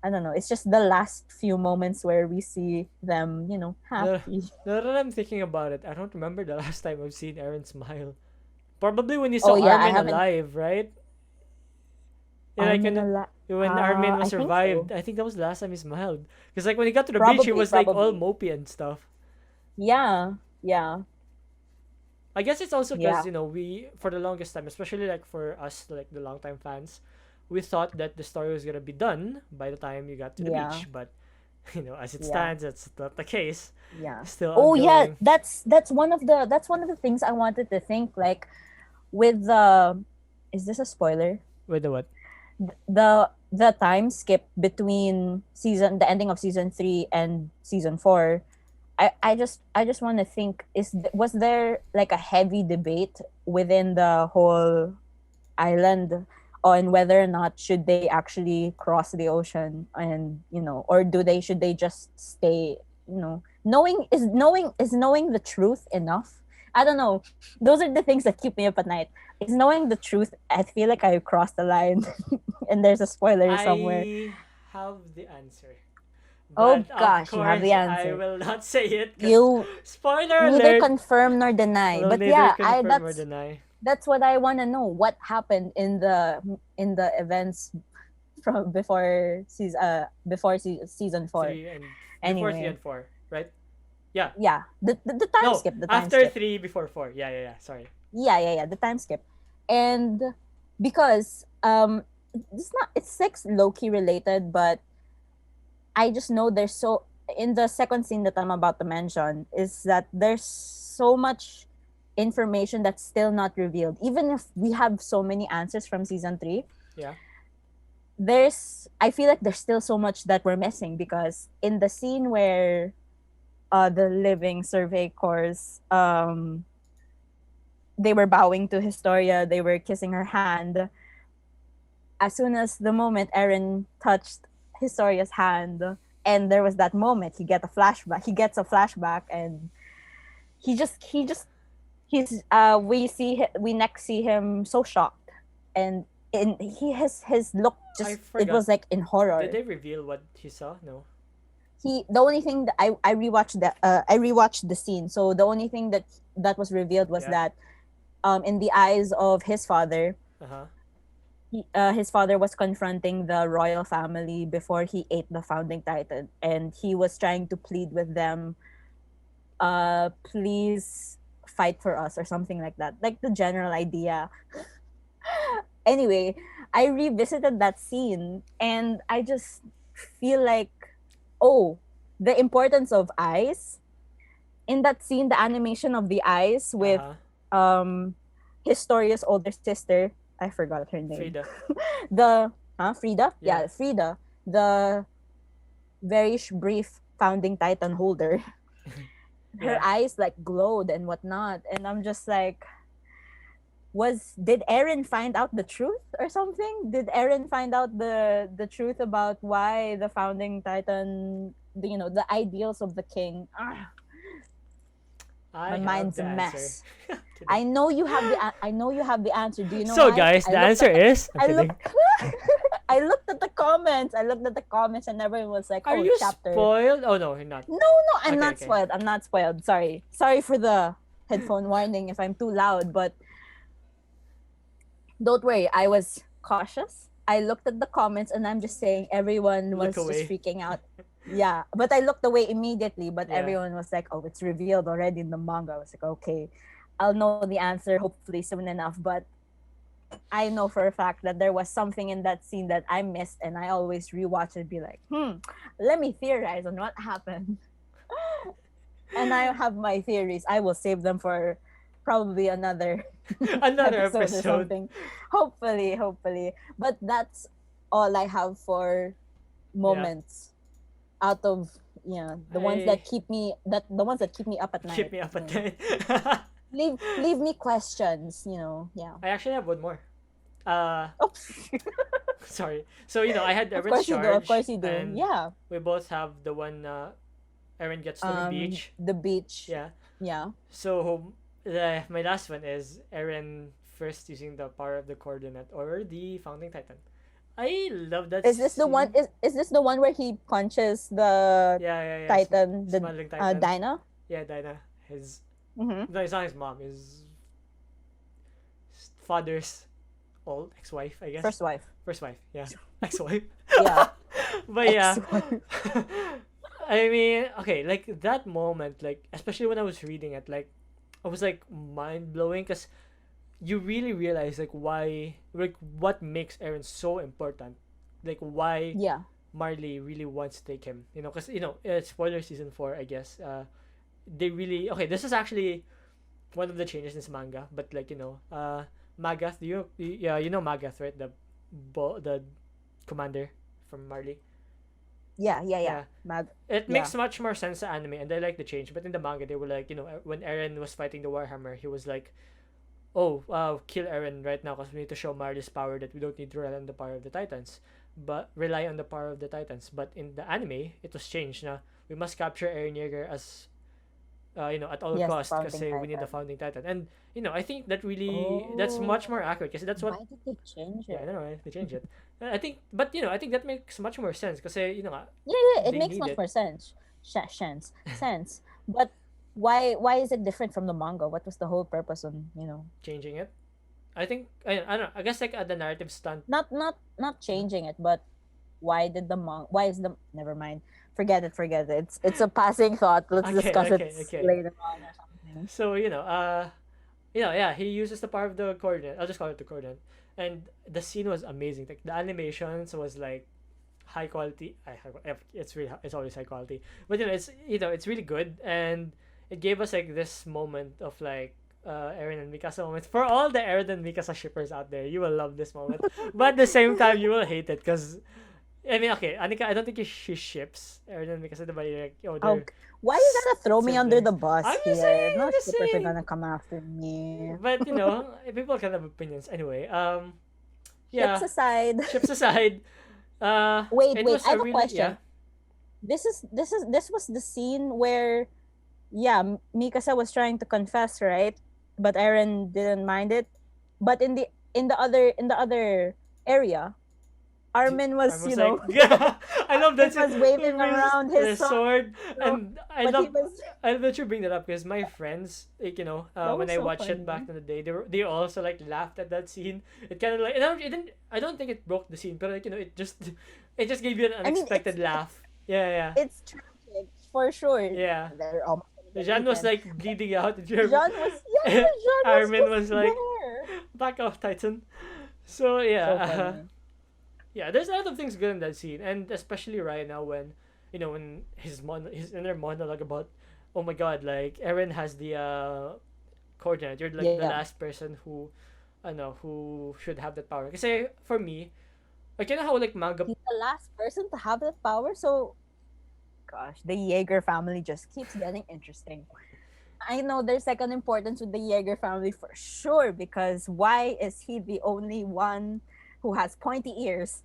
I don't know, it's just the last few moments where we see them, No, happy. now that I'm thinking about it, I don't remember the last time I've seen Aaron smile. Probably when you Oh saw yeah, I Armin haven't. alive, right? Yeah, like Armin alive. when Armin I was think so. revived, I think that was the last time he smiled. Because like when he got to the beach, he Probably, was like all probably. mopey and stuff. Yeah, yeah, I guess it's also because yeah, we for the longest time, especially like for us like the longtime fans, we thought that the story was gonna be done by the time you got to the yeah, beach. But as it yeah, stands, that's not the case. yeah. Still Oh yeah, ongoing. that's one of the things I wanted to think, like, with the, is this a spoiler? Wait, the what? The time skip between the ending of season 3 and season 4. I just want to think, was there like a heavy debate within the whole island on whether or not should they actually cross the ocean, and or should they just stay, knowing the truth enough? I don't know. Those are the things that keep me up at night. Is knowing the truth, I feel like I crossed the line and there's a spoiler somewhere. I have the answer. Oh But of gosh, you have the course, I answer. will not say it because You spoiler neither alert confirm nor deny. will But neither yeah, I confirm or that's deny. that's what I want to know. What happened in the events from before season 4? Three and before three Anyway, and four, right? Yeah. yeah, the time No, skip, the time after skip. three, before four. Yeah, yeah, yeah. Sorry. Yeah, the time skip. And because it's like low key related, but I just know there's so in the second scene that I'm about to mention is that there's so much information that's still not revealed. Even if we have so many answers from season 3, Yeah. I feel like there's still so much that we're missing, because in the scene where the living survey corps, they were bowing to Historia, they were kissing her hand. As soon as the moment Eren touched Historia's hand, and there was that moment, he gets a flashback, and he's we next see him so shocked, and his look, I just, it forgot. was like in Did horror. they reveal what he saw? No. The only thing that I rewatched the scene, so the only thing that was revealed was Yeah. that, in the eyes of his father, Uh huh. his father was confronting the royal family before he ate the founding titan, and he was trying to plead with them, please fight for us, or something like that, like the general idea. Anyway, I revisited that scene, and I just feel like, oh, the importance of eyes in that scene, the animation of the eyes Uh with huh. um Historia's older sister. I forgot her name. Frida. The Frida? Yeah. Yeah, Frida. The very brief founding titan holder. Her Yeah. eyes like glowed and whatnot, and I'm just like, did Eren find out the truth or something? Did Eren find out the truth about why the founding titan, the ideals of the king? I My have mind's the a answer. mess. Kidding. I know you have the answer. Do you know So why? guys, the answer is. I'm I kidding. looked I looked at the comments. And everyone was like, Are "Oh, you chapter." spoiled? Oh no, you're not. No, no, I'm Okay, not okay. spoiled. I'm not spoiled. Sorry. Sorry for the headphone warning if I'm too loud, but don't worry. I was cautious. I looked at the comments, and I'm just saying everyone Look was just away. freaking out. Yeah, but I looked away immediately, but Yeah. everyone was like, "Oh, it's revealed already in the manga." I was like, "Okay, I'll know the answer hopefully soon enough." But I know for a fact that there was something in that scene that I missed, and I always rewatch and be like, let me theorize on what happened. And I have my theories. I will save them for probably another Another episode or episode. something. Hopefully, hopefully. But that's all I have for Yeah. moments out of the ones I that keep me that the ones that keep me up at keep night. me up You at know, night. leave me questions. Yeah. I actually have one more. Uh, Oh, sorry. So I had of Erin's course you do. Of charge, course you do. and Yeah. we both have the one. Erin gets to the beach. The beach. Yeah. Yeah. So my last one is Erin first using the power of the coordinate or the founding titan. I love that Is this the one? scene. Is this the one where he punches the Yeah, yeah, yeah. Titan, the Smiling titan. Dinah? Yeah, Dinah. His Mm-hmm. no, it's not his mom. His father's old ex-wife, I guess. First wife. First wife. Yeah, ex-wife. Yeah. But yeah. Ex-wife. I mean, okay, like that moment, like especially when I was reading it, like I was like mind blowing because you really realize like why, like what makes Aaron so important, like why Yeah. Marley really wants to take him, because it's spoiler season 4, I guess. They really okay. This is actually one of the changes in this manga, but like Magath. Yeah, Magath, right? The commander from Marley. Yeah. Yeah. Yeah. Yeah, Mag. it Yeah. makes much more sense to anime, and I like the change. But in the manga, they were like, when Eren was fighting the Warhammer, he was like, "Oh, kill Eren right now because we need to show Marley's power that we don't need to rely on the power of the Titans, but rely on the power of the Titans." But in the anime, it was changed. Now we must capture Eren Yeager as at all Yes, the costs because founding we need the Titan. founding Titan, and I think that really that's Oh, much more accurate because that's what. why did they change Yeah, I it? don't know. They change it. I think, but I think that makes much more sense because Yeah, yeah, it they makes need much it. more sense. Sense. But why is it different from the manga? What was the whole purpose on, Changing it. I think I don't know. I guess like the narrative stunt. not changing it, but why is the never mind. Forget it. It's a passing thought. Let's Okay, discuss it okay, okay. later on or something. So yeah, he uses the power of the coordinate. I'll just call it the coordinate. And the scene was amazing. Like the animations was like high quality. It's really it's always high quality. But it's really good, and it gave us like this moment of like Eren and Mikasa moments. For all the Eren and Mikasa shippers out there, you will love this moment. But at the same time, you will hate it because I mean, okay, Anika, I don't think she ships Eren and Mikasa. Diba, like, Oh, they're why you gotta throw me under the siblings. bus I'm just here? saying, No I'm just shippers are saying. gonna come after me. But people can have opinions anyway. Ships Yeah. aside. Ships aside, Wait, it wait. was I a have a really yeah. question. This was the scene where, yeah, Mikasa was trying to confess, right? But Eren didn't mind it. But in the other area, Armin I was, was like, I love Armin that was waving around his the sword, sword, you know, and but he was I love that you bring that up because my friends, like that when was I so watched it funny. back in the day, they also like laughed at that scene. It kind of like, it didn't. I don't think it broke the scene, but like it just gave you an I mean, unexpected laugh. Yeah, yeah, it's tragic for sure. yeah. They're almost gonna get Jean was eaten. like bleeding out. Jean was Armin was just like, there. back off, Titan. So yeah, So funny. yeah. There's a lot of things good in that scene, and especially right now when, when his inner monologue about, oh my god, like Eren has the coordinate. You're like the Yeah. last person who, I know, who should have that power. Kasi for me, like how like manga. He's the last person to have that power, so gosh, the Jaeger family just keeps getting interesting. I know there's like an importance with the Jaeger family for sure, because why is he the only one who has pointy ears?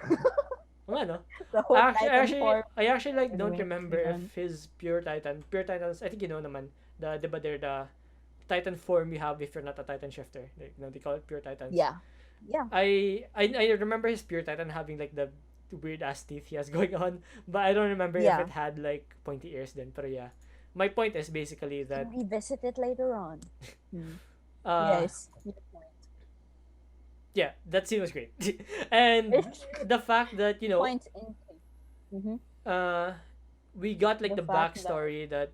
Ano, The whole Titan actually, form I actually like is don't doing remember season. if his pure titans. I think naman the but they're the Titan form you have if you're not a Titan shifter. Like, they call it pure Titans. Yeah. Yeah. I remember his pure Titan having like the weird ass teeth he has going on, but I don't remember if Yeah. it had like pointy ears then. But yeah, my point is basically that Can revisit it later on. uh Yes. Your point. yeah, that scene was great, and the fact that Point in. Mm-hmm. uh we got like The the fact that backstory that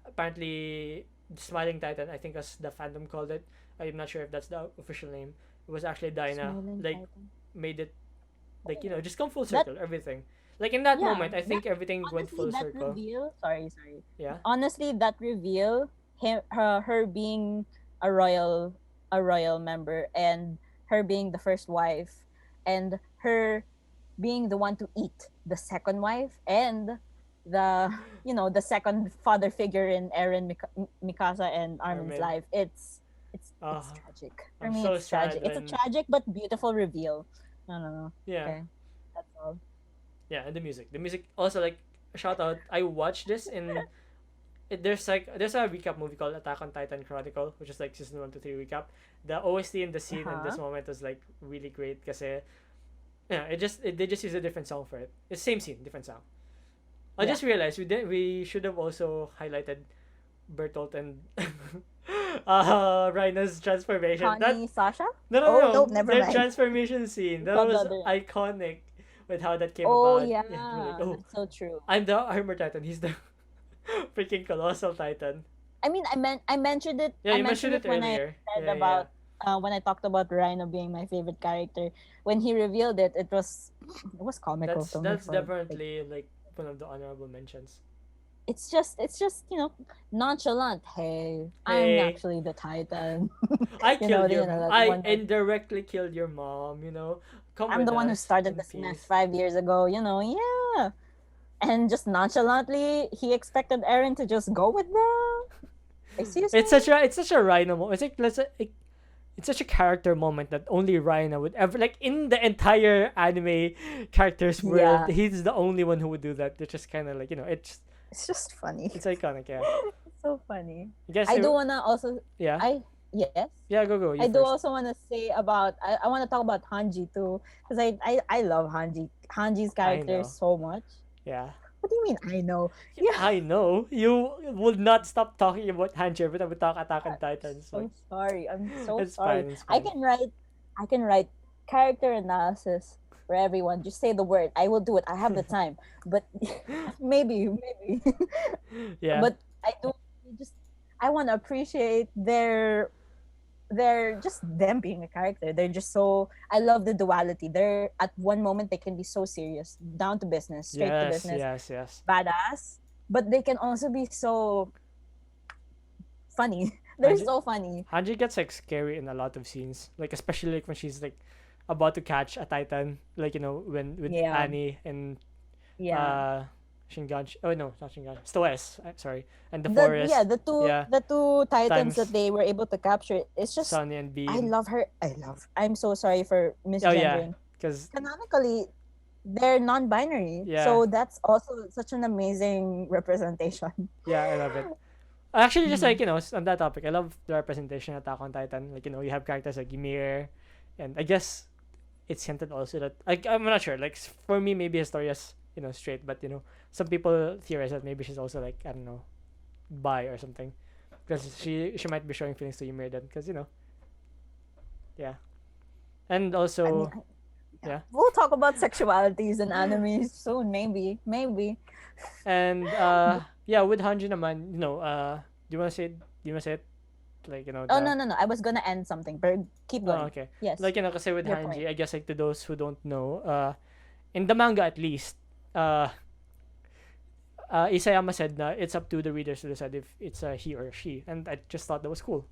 apparently Smiling Titan, I think as the fandom called it. I'm not sure if that's the official name. was actually Dinah, Smiling like Titan. made it like Oh, just come full that circle, everything. Like in that yeah, moment, I that think everything went honestly full that circle. reveal. Sorry. Yeah. Honestly, that reveal, her being a royal a royal member, and her being the first wife, and her being the one to eat the second wife, and the the second father figure in Eren, Mikasa, and Armin's Armin. life. It's Uh, tragic for I'm me. so It's tragic. sad It's a when tragic but beautiful reveal. No, no, no. yeah. Okay, that's all. Yeah, and the music. The music also like shout out. I watched this in there's a recap movie called Attack on Titan Chronicle, which is like season 1 to 3 recap. The OST in the Uh scene in huh. this moment was like really great because yeah, they just use a different song for it. It's same scene, different song. I Yeah. just realized we should have also highlighted Bertolt and Rhino's transformation. That Connie, Sasha. no no Oh no nope, never their mind. transformation scene that Thought the was other one. iconic with how that came Oh about. Yeah, we're like yeah, oh that's so true. I'm the armor titan. He's the freaking colossal titan. I mean, I mentioned it. Yeah, I you mentioned mentioned it it when I earlier. said Yeah, yeah. about when I talked about Rhino being my favorite character. When he revealed it, it was comical to me That's for like definitely like one of the honorable mentions. it's just nonchalant. Hey, I'm Hey, actually the Titan. I killed your That I one. indirectly killed your mom. Come I'm with the one who us started in this mess peace. 5 years ago. Yeah. And just nonchalantly, he expected Eren to just go with them. Excuse me. It's such a Rhino moment. It's such a character moment that only Rhino would ever like in the entire anime characters world. Yeah, He's the only one who would do that. It's just kind of like it's just funny. it's iconic. Yeah, It's so funny. I guess I do wanna also yeah I yes. yeah go I you do first. also wanna say about I wanna talk about Hanji too. Because I love Hanji's I character know. so much. Yeah. What do you mean I know? Yeah. I know you would not stop talking about Hanji every time we talk Attack on I'm Titans. Like so sorry. I'm so it's sorry. fine, it's I fine. can write I can write character analysis for everyone. Just say the word. I will do it. I have the time. But maybe. Yeah, But I do just I want to appreciate they're just them being a character. They're just so I love the duality. They're at one moment they can be so serious, down to business, straight to yes, business, yes, yes. badass, but they can also be so funny. They're Hanji so funny. Hanji gets like scary in a lot of scenes, like especially like when she's like about to catch a Titan, like when with Yeah. Annie and Yeah. uh Shingan. Oh no, not Shingan. Stoes. Sorry, and the The yeah, forest. the two Yeah, the two titans that times they were able to capture. It's just Sunny and I Beam. love her. I'm so sorry for Oh yeah, misgendering. because Canonically, they're non-binary, yeah, so that's also such an amazing representation. yeah, I love it. Actually, just like Mhm. on that topic, I love the representation of Attack on Titan. Like you have characters like Ymir, and I guess it's hinted also that I'm not sure. Like for me, maybe Historia's straight, but some people theorize that maybe she's also like I don't know, bi or something, because she might be showing feelings to Ymir then, because yeah, and I mean, also yeah, yeah, we'll talk about sexualities and anime soon, maybe. and yeah, with Hanji naman, do you wanna say it like Oh the no, I was gonna end something, but keep oh going. okay, Yes, like kasi with your point. Hanji, I guess like to those who don't know, in the manga at least, uh Isayama said that it's up to the readers to decide if it's a he or a she, and I just thought that was cool.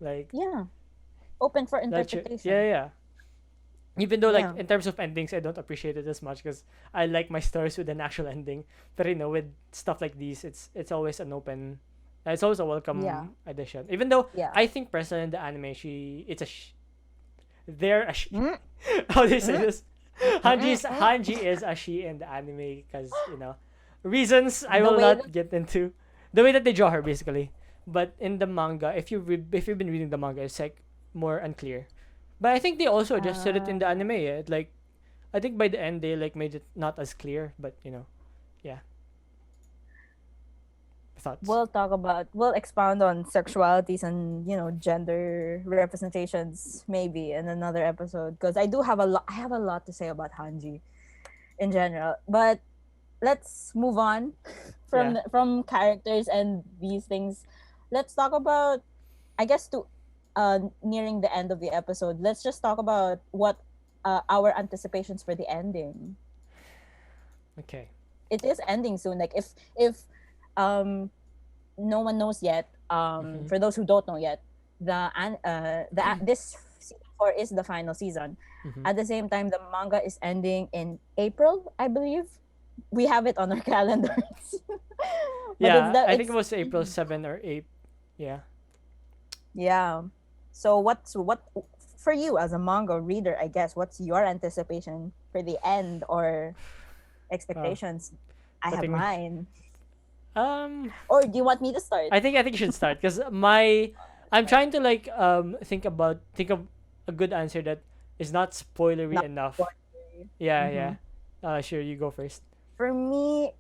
Like Yeah, open for yeah, interpretation. yeah. Even though like Yeah, in terms of endings, I don't appreciate it as much because I like my stories with an actual ending. But with stuff like these, it's always an open. It's always a yeah, welcome addition. Even though yeah. I think personally in the anime, it's a they're a she. Mm, How do you say mm, this? mm. Hanji is a she in the anime because reasons I The will way that not get into the way that they draw her basically. But in the manga, if you've been reading the manga, it's like more unclear. But I think they also adjusted it in the uh, anime. Yeah? Like I think by the end they like made it not as clear. But yeah, thoughts. we'll expound on sexualities and gender representations maybe in another episode, because I have a lot to say about Hanji in general. But let's move on Yeah, from characters and these things. Let's talk about, I guess, to nearing the end of the episode, let's just talk about what our anticipations for the ending. Okay. It is ending soon. Like if um no one knows yet. Mm-hmm. For those who don't know yet, this season 4 is the final season. Mm-hmm. At the same time, the manga is ending in April, I believe. We have it on our calendars. But it's Yeah, the I think it it's was April 7 or 8. Yeah. yeah. So what for you as a manga reader, I guess, what's your anticipation for the end or Uh, expectations? I have putting me. mine. Um, Or do you want me to start? I think you should start because I'm trying to like think of a good answer that is not spoilery Not enough. spoilery. Yeah, Mm-hmm. yeah. Sure, you go first. For me,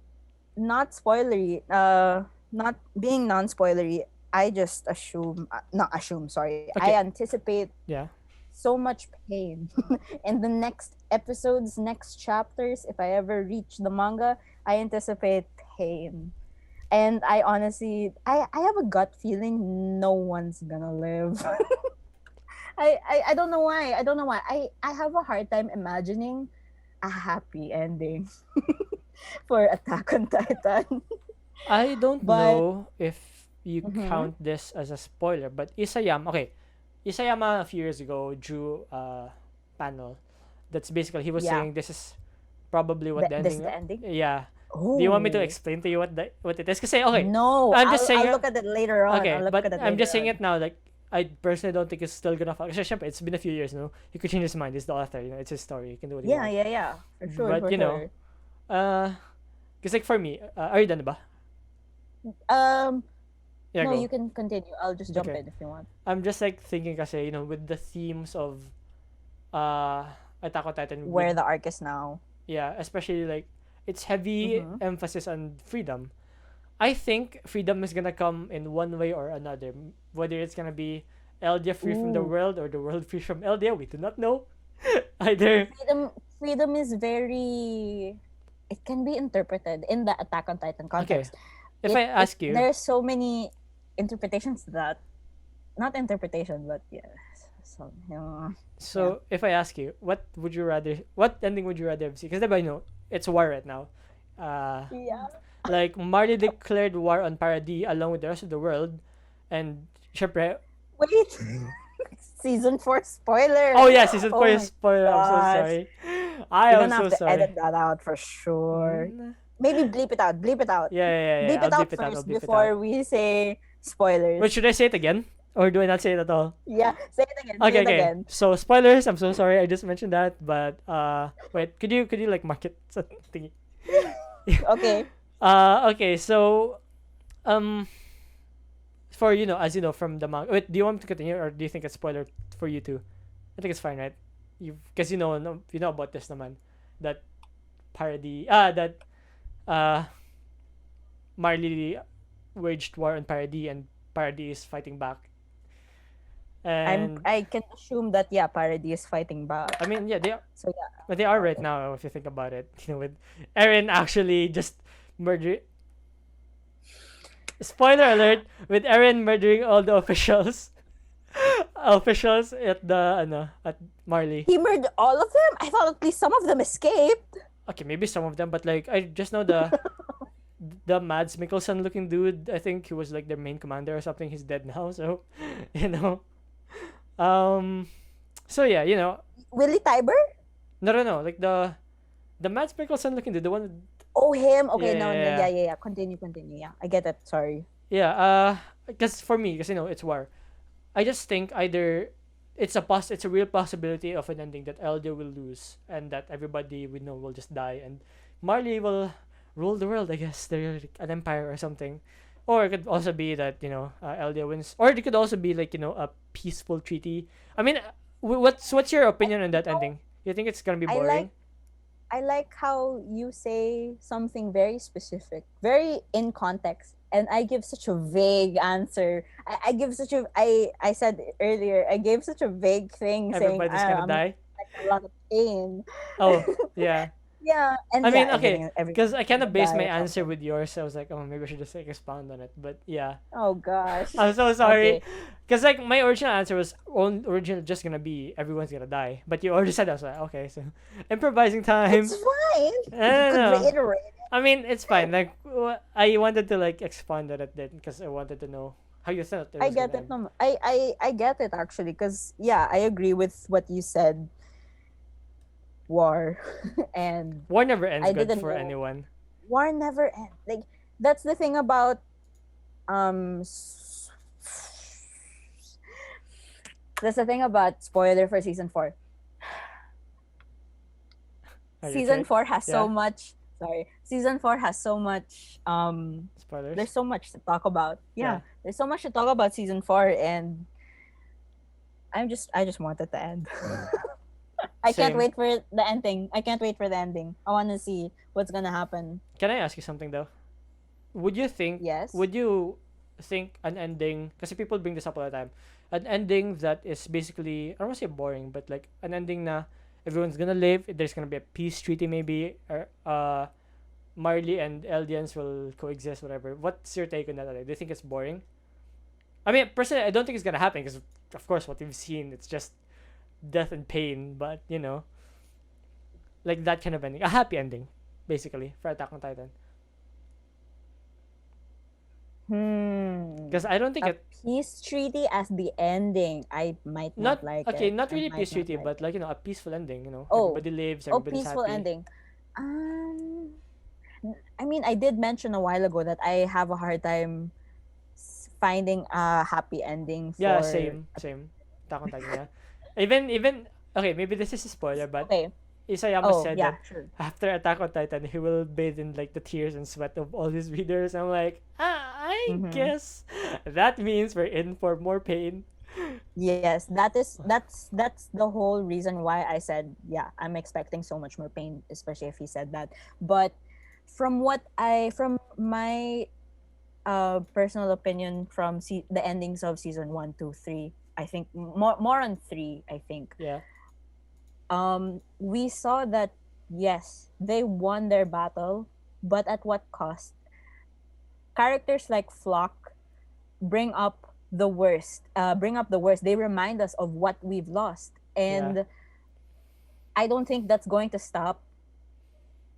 not spoilery. Not being non-spoilery. I just assume, not assume. Sorry, I Okay. anticipate Yeah. so much pain in the next episodes, next chapters. If I ever reach the manga, I anticipate pain. And I honestly, I have a gut feeling no one's gonna live. I don't know why. I don't know why. I have a hard time imagining a happy ending for Attack on Titan. I don't But know if you mhm, count this as a spoiler, but Isayama, okay, Isayama a few years ago drew a panel that's basically he was yeah, saying this is probably what the this is ending. the ending. Yeah. Do you want me to Oh explain to you what it is? Kasi okay, no, I'm just saying I'll look at it later on. I'll okay, look but at it I'm later just saying on. it now. Like I personally don't think it's still gonna follow. Kasi syempre, it's been a few years, no? He could change his mind. He's the author, you know. It's his story. He can do what he Yeah, wants. yeah, yeah. For sure, But for you know, sure. uh, cause like for me, are you done ba? Um, Yeah, no, go. you can continue. I'll just jump Okay. in if you want. I'm just like thinking kasi, you know, with the themes of uh Attack on Titan with Where the arc is now. yeah, especially like its heavy Mm-hmm. emphasis on freedom. I think freedom is gonna come in one way or another. Whether it's gonna be Eldia free from the Ooh, world or the world free from Eldia, we do not know. Either. freedom is very. It can be interpreted in the Attack on Titan Okay. context. If I ask you, There's so many interpretations to that. Not interpretation, but yeah. So yeah. so if I ask you, what ending would you rather see? Because you know, it's war right now. Uh, Yeah. like Marley declared war on Paradis along with the rest of the world, and syempre, Wait. Season 4 spoiler. oh yeah, season Oh 4 is my spoiler. I'm so gosh. sorry. I We're am gonna so have to sorry. edit that out for sure. Mm, Maybe bleep it out. Bleep it out. yeah, yeah, yeah, yeah. Bleep I'll it out bleep it out. I'll first bleep it out. before we say Wait, spoilers. should I say it again, or do I not say it at all? Yeah, say it again. Say Okay, it okay. again. So spoilers. I'm so sorry. I just mentioned that, but wait. Could you like mark it something? Okay. Okay. So um, for you know, as you know from the manga. Wait, do you want me to continue, or do you think it's spoiler for you too? I think it's fine, right? You because you know you know about this naman that parody that uh Marley waged war on Parody and Parody is fighting back. And I can assume that yeah, Parody is fighting I back. mean, yeah, they are, So yeah, but they are about right it. now if you think about it. You know, with Eren actually just murder. Spoiler alert! With Eren murdering all the officials, officials at the at Marley. He murdered all of them? I thought at least some of them escaped. Okay, maybe some of them, but like I just know the Mads Mikkelsen looking dude. I think he was like their main commander or something. He's dead now, so you know. Um, so yeah, you know, Willie Tiber? no, no, no, like the Mads Mikkelsen looking dude, the one. Oh, him. Okay, Yeah, no, yeah, no, yeah, yeah, yeah, yeah. Continue, continue. Yeah, I get it. Sorry. yeah. Because for me, because you know, it's war. I just think either it's a real possibility of an ending that Elder will lose and that everybody we know will just die and Marley will rule the world. I guess they're like an empire or something. Or it could also be that you know Eldia wins, or it could also be like you know a peaceful treaty. I mean, what's your opinion on that ending? You think it's gonna be I boring? like I like how you say something very specific, very in context, and I give such a vague answer. I give such a I said earlier I gave such a vague thing saying Everybody's gonna I'm die. like a lot of pain. Oh yeah, Yeah, and I yeah, mean, okay, because I everyone's kind gonna of based die my or answer something. with yours. So I was like, oh, maybe I should just like expound on it. But yeah, Oh gosh. I'm so sorry. Okay, Because like my original answer was original just gonna be everyone's gonna die. But you already said that. So like, okay, so improvising time. it's fine. I You don't could know. reiterate. I mean, it's fine. Like I wanted to like expand on it then because I wanted to know how you thought it I was get gonna it. end. No, I get it actually, because yeah, I agree with what you said. War, and War never ends I good didn't for know anyone. war never ends. Like that's the thing about um. s- That's the thing about spoiler for season 4. Are you Season okay? 4 has so Yeah. much. Sorry, season 4 has so much. There's Spoilers. so much to talk about. Yeah. Yeah, there's so much to talk about season 4, and I just want it to end. I can't Same. wait for the ending. I can't wait for the ending. I want to see what's gonna happen. Can I ask you something though? Would you think? Yes. Would you think an ending? Because people bring this up all the time. An ending that is basically I don't want to say boring, but like an ending na everyone's gonna live. There's gonna be a peace treaty maybe, or Marley and Eldians will coexist. Whatever. What's your take on that? Do you think it's boring? I mean, personally, I don't think it's gonna happen because, of course, what we've seen, it's just death and pain. But like that kind of ending, a happy ending, basically for Attack on Titan. Hmm. Because I don't think A it peace treaty as the ending. I might not not like okay, it. not I really might peace not treaty, like but it. like a peaceful ending. Oh, Everybody lives, oh, everybody's peaceful happy. ending. I mean, I did mention a while ago that I have a hard time finding a happy ending Yeah, for. same. Attack on Titan. Yeah, even okay, maybe this is a spoiler, but Okay. Isayama Oh, said yeah, that sure. after Attack on Titan, he will bathe in like the tears and sweat of all his readers. I'm like, I Mm-hmm. guess that means we're in for more pain. Yes, that's the whole reason why I said, yeah, I'm expecting so much more pain, especially if he said that. But from my personal opinion from the endings of season 1, 2, 3, I think more on 3, I think. Yeah, We saw that yes, they won their battle, but at what cost? Characters like Flock bring up the worst. Bring up the worst. They remind us of what we've lost, yeah, and I don't think that's going to stop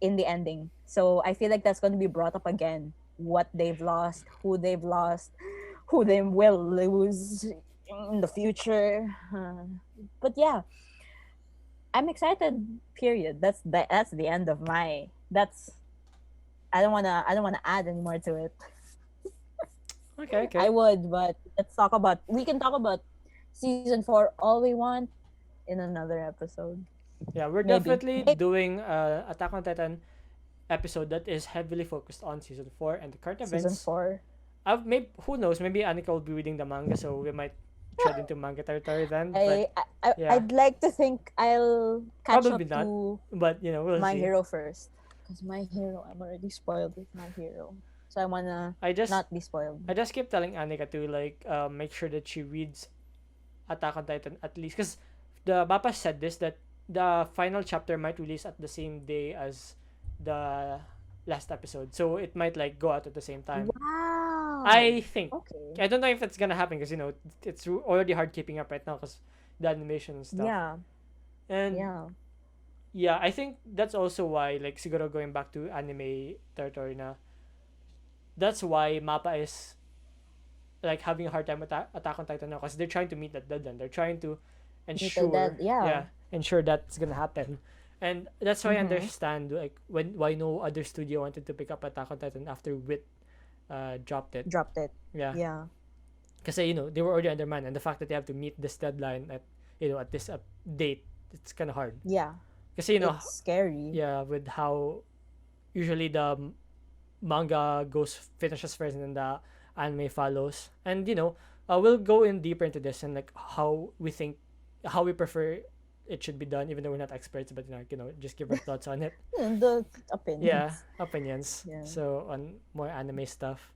in the ending. So I feel like that's going to be brought up again. What they've lost, who they will lose in the future. But yeah, I'm excited. Period. That's the end of my. That's I don't wanna add any more to it. okay, I okay. would, but we can talk about season 4 all we want in another episode. Yeah, we're Maybe. definitely Maybe doing Attack on Titan episode that is heavily focused on season 4 and the current season events. 4. Maybe who knows? Maybe Anika will be reading the manga, so we might tread into manga territory then. But yeah, I'd like to think I'll catch probably up not. to But we'll My see. Hero first. Because My Hero, I'm already spoiled with My Hero. So I wanna I just not be spoiled. I just keep telling Anika to like make sure that she reads Attack on Titan at least because the Mappa said this that the final chapter might release at the same day as the last episode, so it might like go out at the same time. Wow. I think. Okay. I don't know if that's gonna happen because it's already hard keeping up right now because the animation and stuff. Yeah. And Yeah. yeah, I think that's also why like siguro going back to anime territory na. That's why Mappa is like having a hard time with Attack on Titan now because they're trying to meet that deadline. They're trying to Meet the dead. ensure, Yeah. yeah, ensure that's gonna happen. And that's why I Mm-hmm. understand like why no other studio wanted to pick up Attack on Titan after Wit dropped it. Dropped it. Yeah, Yeah. because they were already undermanned, and the fact that they have to meet this deadline at at this date, it's kind of hard. Yeah. Because It's scary. yeah, with how usually the manga goes finishes first and then the anime follows, and we'll go in deeper into this and like how we prefer it should be done, even though we're not experts, but just give our thoughts on it. The Yeah, opinions. opinions. Yeah. So on more anime stuff.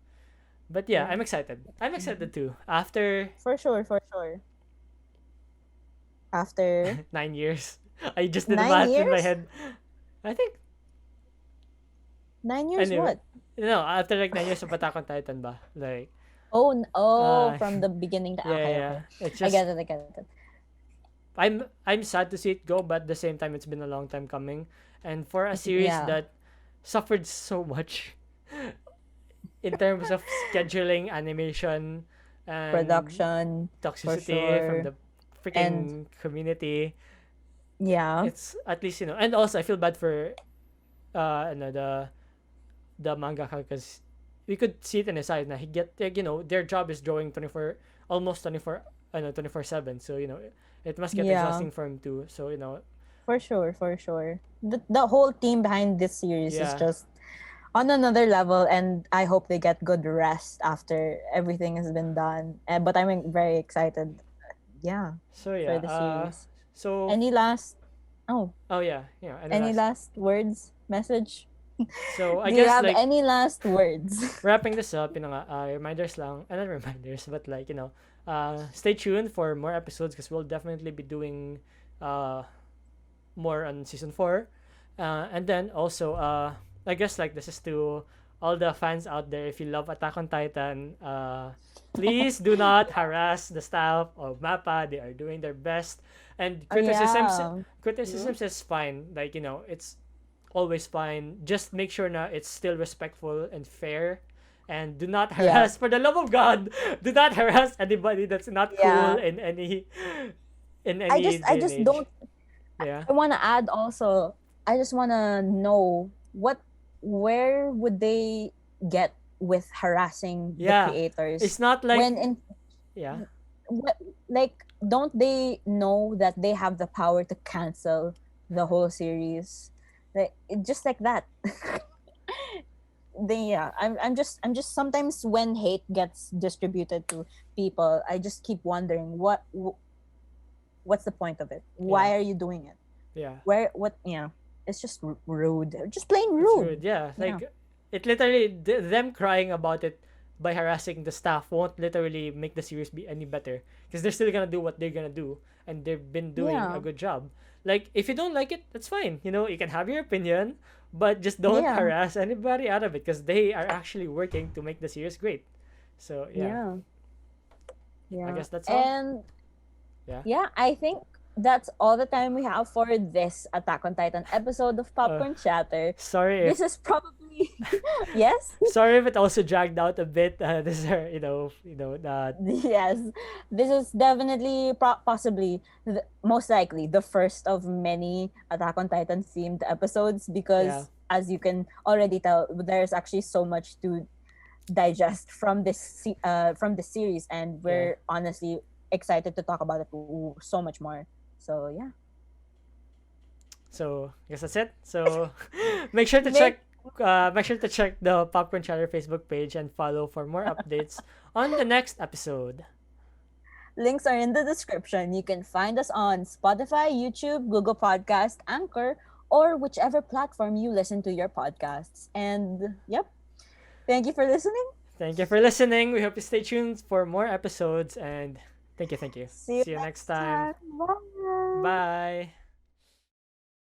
But yeah, Yeah. I'm excited. I'm excited too. After For sure, for sure. After 9 years, I just did the nine math in my years? head. I think 9 years Anyway, what? no, after like 9 years of Attack on Titan ba? Like, Oh, uh, from the beginning to yeah, okay, yeah. okay. It's I just get it, I get it. I'm sad to see it go, but at the same time, it's been a long time coming, and for a series Yeah, that suffered so much in terms of scheduling, animation, and production for toxicity from sure. the And freaking community. yeah, It's at least and also I feel bad for the mangaka because we could see it in his eyes. Now he get like, their job is drawing 24 almost 24 24/7, so it must get yeah, exhausting for him too. So for sure, for sure. The whole team behind this series is yeah. just on another level, and I hope they get good rest after everything has been done. But I'm very excited, yeah, So for yeah. the series. So Any last oh oh yeah, and the any last. last words, message? So I Do you guess have like any last words? wrapping this up, reminders lang, not reminders, but like stay tuned for more episodes because we'll definitely be doing uh more on season 4. And then also, I guess like this is to all the fans out there. If you love Attack on Titan, please do not harass the staff of Mappa. They are doing their best, and Oh yeah, criticisms is fine. Like it's always fine. Just make sure na it's still respectful and fair. And do not yeah, harass, for the love of God, do not harass anybody that's not cool yeah. in I any just I day and just age. don't. Yeah. I want to add also. I just want to know where would they get with harassing the Yeah. It's creators not like when in yeah. what, like, don't they know that they have the power to cancel the whole series, like just like that. Yeah, I'm just sometimes when hate gets distributed to people, I just keep wondering what's the point of it, Yeah. why are you doing it, Yeah. where what yeah, it's just rude, just plain It's rude. rude. Yeah. Yeah, Like it literally them crying about it by harassing the staff won't literally make the series be any better because they're still gonna do what they're gonna do and they've been doing a yeah, good job. Like if you don't like it, that's fine. You can have your opinion, but just don't yeah, harass anybody out of it because they are actually working to make the series great. So yeah, yeah, I yeah. guess that's all. And Yeah. yeah, I think that's all the time we have for this Attack on Titan episode of Uh, Popcorn Chatter. sorry if This is probably yes, sorry if it also dragged out a bit. This is yes. This is definitely possibly most likely the first of many Attack on Titan themed episodes yeah, because as you can already tell, there's actually so much to digest from from the series, and yeah. we're honestly excited to talk about it so much more. So yeah. So I guess that's it. So make sure to Make check the Popcorn Chatter Facebook page and follow for more updates on the next episode. Links are in the description. You can find us on Spotify, YouTube, Google Podcast, Anchor, or whichever platform you listen to your podcasts. And yep, thank you for listening. Thank you for listening. We hope you stay tuned for more episodes and thank you. See you See you next next time. time. Bye. Bye.